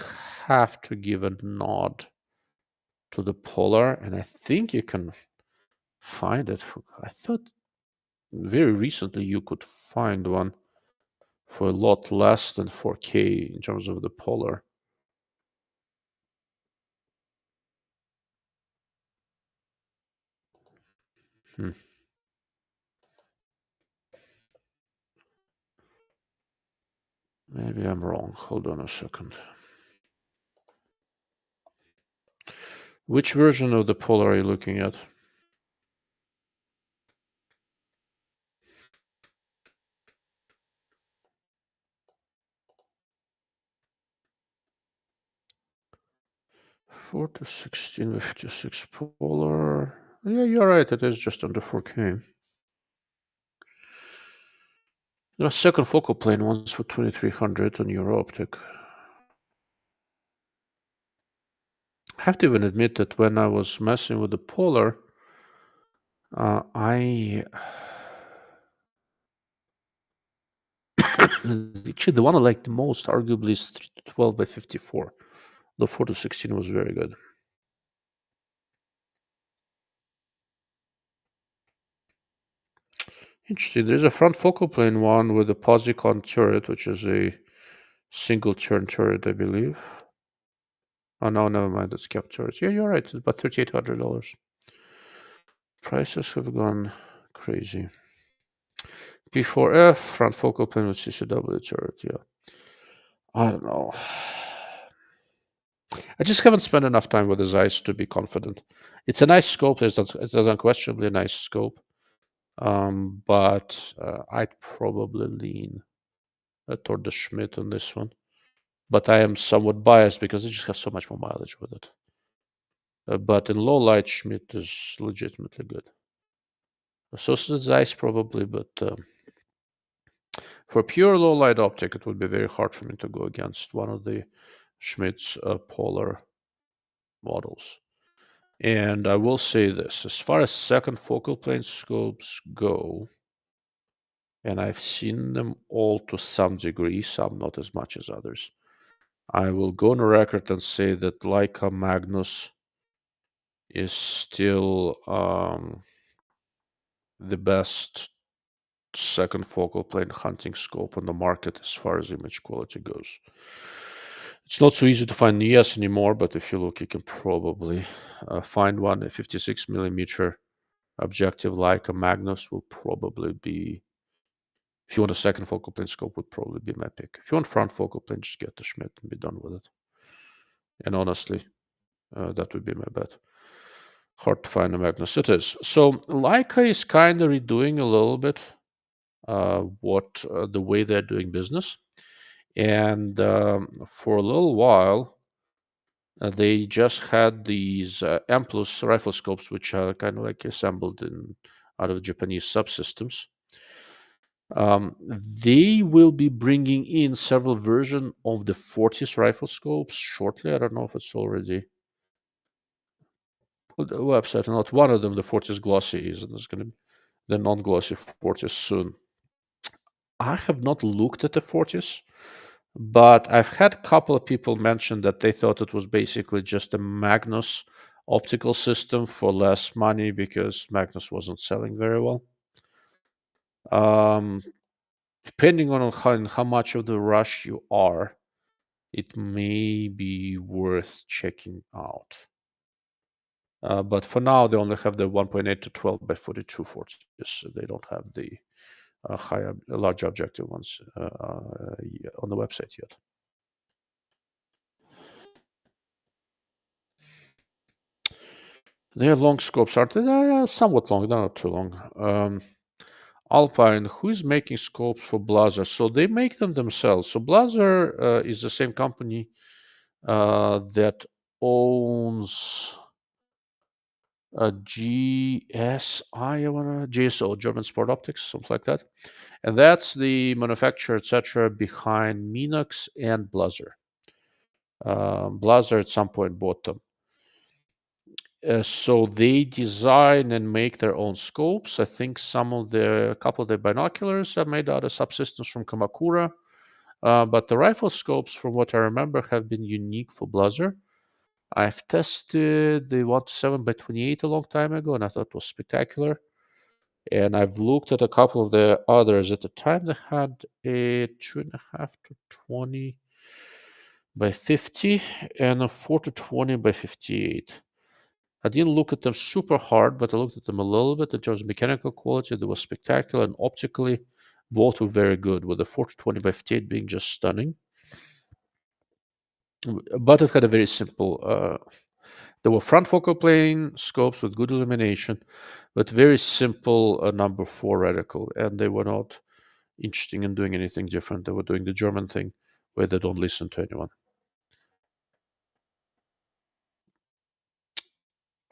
have to give a nod to the Polar, and I think you can find it. I thought very recently you could find one for a lot less than 4K in terms of the Polar. Hmm. Maybe I'm wrong. Hold on a second. Which version of the Polar are you looking at? Four to 16 56 Polar. Yeah, you're right. It is just under 4K. There are second focal plane ones for 2300 on your optic. I have to even admit that when I was messing with the Polar, I actually the one I liked the most, arguably, is 12 by 54. The 4 to 16 was very good. Interesting. There's a front focal plane one with a Posicon turret, which is a single turn turret, I believe. Oh no, never mind. It's kept turrets. Yeah, you're right. It's about $3,800. Prices have gone crazy. P4F front focal plane with CCW turret. Yeah, I don't know. I just haven't spent enough time with the Zeiss to be confident. It's a nice scope. It's unquestionably a nice scope. But I'd probably lean toward the Schmidt on this one. But I am somewhat biased because it just has so much more mileage with it. But in low light, Schmidt is legitimately good. So is the Zeiss probably, but For pure low light optic, it would be very hard for me to go against one of the Schmidt's polar models. And I will say this, as far as second focal plane scopes go, and I've seen them all to some degree, some not as much as others, I will go on record and say that Leica Magnus is still the best second focal plane hunting scope on the market as far as image quality goes. It's not so easy to find ES anymore, but if you look, you can probably find one. A 56 millimeter objective Leica Magnus will probably be, if you want a second focal plane scope, would probably be my pick. If you want front focal plane, just get the Schmidt and be done with it. And honestly, that would be my bet. Hard to find a Magnus. It is. So Leica is kind of redoing a little bit the way they're doing business. And for a little while, they just had these M+ rifle scopes, which are kind of like assembled out of Japanese subsystems. They will be bringing in several versions of the Fortis rifle scopes shortly. I don't know if it's already on the website or not. One of them, the Fortis Glossy, is, and there's going to be the non-glossy Fortis soon. I have not looked at the Fortis, but I've had a couple of people mention that they thought it was basically just a Magnus optical system for less money because Magnus wasn't selling very well. Depending on how much of the rush you are, it may be worth checking out. But for now, they only have the 1.8 to 12 by 42 Fortis. So they don't have the large objective ones on the website yet. They have long scopes, aren't they? Yeah, somewhat long, not too long. Alpine, who is making scopes for Blaser? So they make them themselves. So Blaser is the same company that owns GSO, German Sport Optics, something like that. And that's the manufacturer, etc., behind Minox and Blaser. Blaser at some point bought them. So they design and make their own scopes. I think a couple of the binoculars are made out of subsystems from Kamakura. But the rifle scopes, from what I remember, have been unique for Blaser. I've tested the 1-7 by 28 a long time ago, and I thought it was spectacular. And I've looked at a couple of the others. At the time, they had a 2.5 to 20 by 50 and a 4 to 20 by 58. I didn't look at them super hard, but I looked at them a little bit in terms of mechanical quality. They were spectacular, and optically, both were very good, with the 4 to 20 by 58 being just stunning. But it had a very simple. There were front focal plane scopes with good illumination, but very simple number 4 reticle, and they were not interesting in doing anything different. They were doing the German thing, where they don't listen to anyone.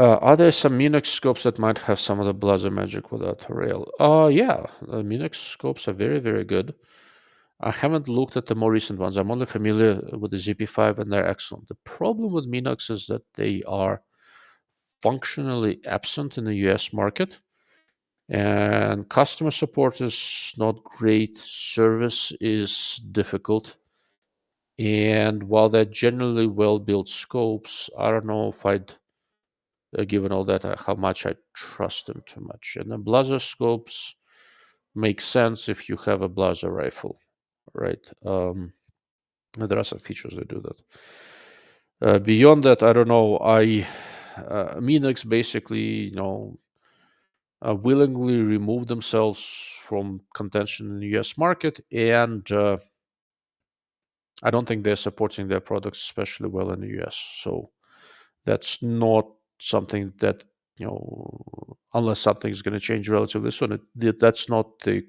Are there some Minox scopes that might have some of the Blaser magic without a rail? Yeah, Minox scopes are very, very good. I haven't looked at the more recent ones. I'm only familiar with the ZP5, and they're excellent. The problem with Minox is that they are functionally absent in the US market, and customer support is not great. Service is difficult. And while they're generally well-built scopes, I don't know if I'd given all that, how much I trust them too much. And the Blaser scopes make sense if you have a Blaser rifle, right? There are some features that do that. Beyond that, I don't know. Minox basically, willingly removed themselves from contention in the US market, and I don't think they're supporting their products especially well in the US. So that's not something that, unless something is going to change relatively soon, that's not the.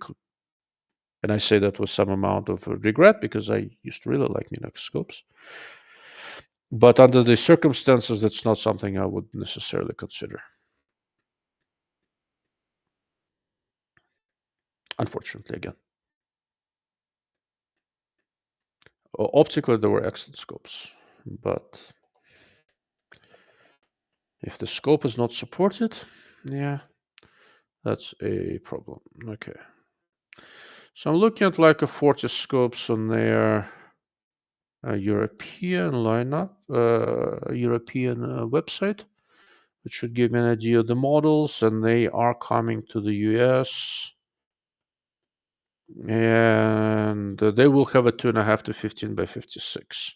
And I say that with some amount of regret because I used to really like Minox scopes. But under the circumstances, that's not something I would necessarily consider. Unfortunately, again. Optically, they were excellent scopes, but if the scope is not supported, yeah, that's a problem. Okay. So I'm looking at like a 40 scopes on their European lineup, European website, which should give me an idea of the models, and they are coming to the US. And they will have a 2.5 to 15 by 56.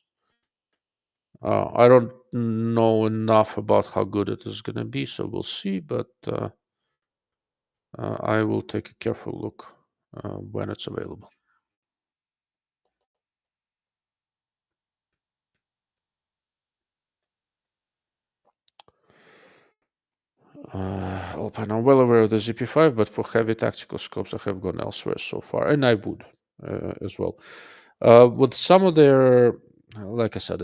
I don't know enough about how good it is going to be, so we'll see. But I will take a careful look when it's available. I'm well aware of the ZP5, but for heavy tactical scopes, I have gone elsewhere so far, and I would as well. With some of their, like I said,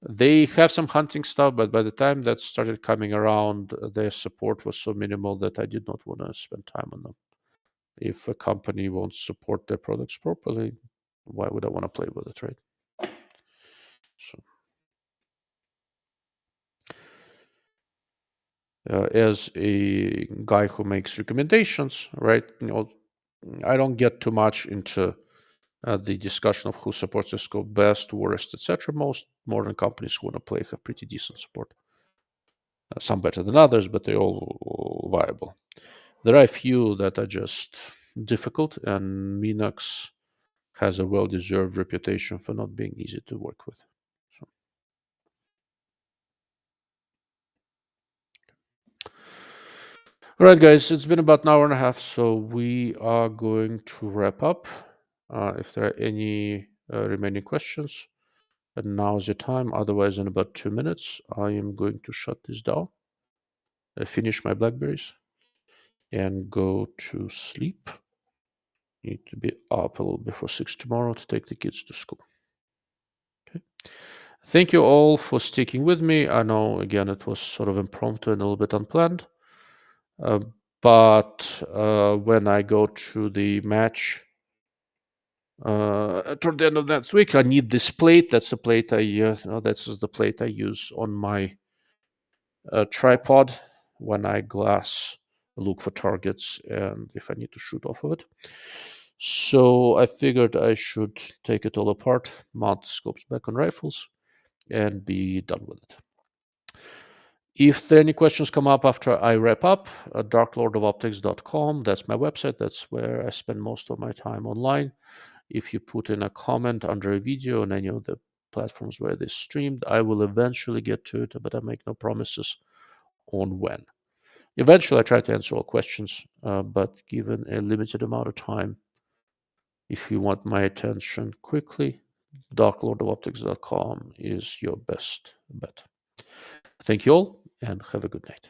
they have some hunting stuff, but by the time that started coming around, their support was so minimal that I did not want to spend time on them. If a company won't support their products properly, why would I want to play with it, right? So, as a guy who makes recommendations, right? I don't get too much into the discussion of who supports the scope best, worst, etc. Most modern companies who want to play have pretty decent support. Some better than others, but they're all viable. There are a few that are just difficult, and Minox has a well-deserved reputation for not being easy to work with. So. All right, guys, it's been about an hour and a half, so we are going to wrap up. If there are any remaining questions, and now's your time. Otherwise, in about 2 minutes, I am going to shut this down, finish my blackberries, and go to sleep. Need to be up a little before 6 tomorrow to take the kids to school. Okay. Thank you all for sticking with me. I know, again, it was sort of impromptu and a little bit unplanned. But when I go to the match toward the end of next week, I need this plate. That's the plate that's the plate I use on my tripod when I look for targets and if I need to shoot off of it. So I figured I should take it all apart, mount the scopes back on rifles, and be done with it. If there are any questions come up after I wrap up, darklordofoptics.com, that's my website. That's where I spend most of my time online. If you put in a comment under a video on any of the platforms where this streamed, I will eventually get to it, but I make no promises on when. Eventually, I try to answer all questions, but given a limited amount of time, if you want my attention quickly, darklordofoptics.com is your best bet. Thank you all, and have a good night.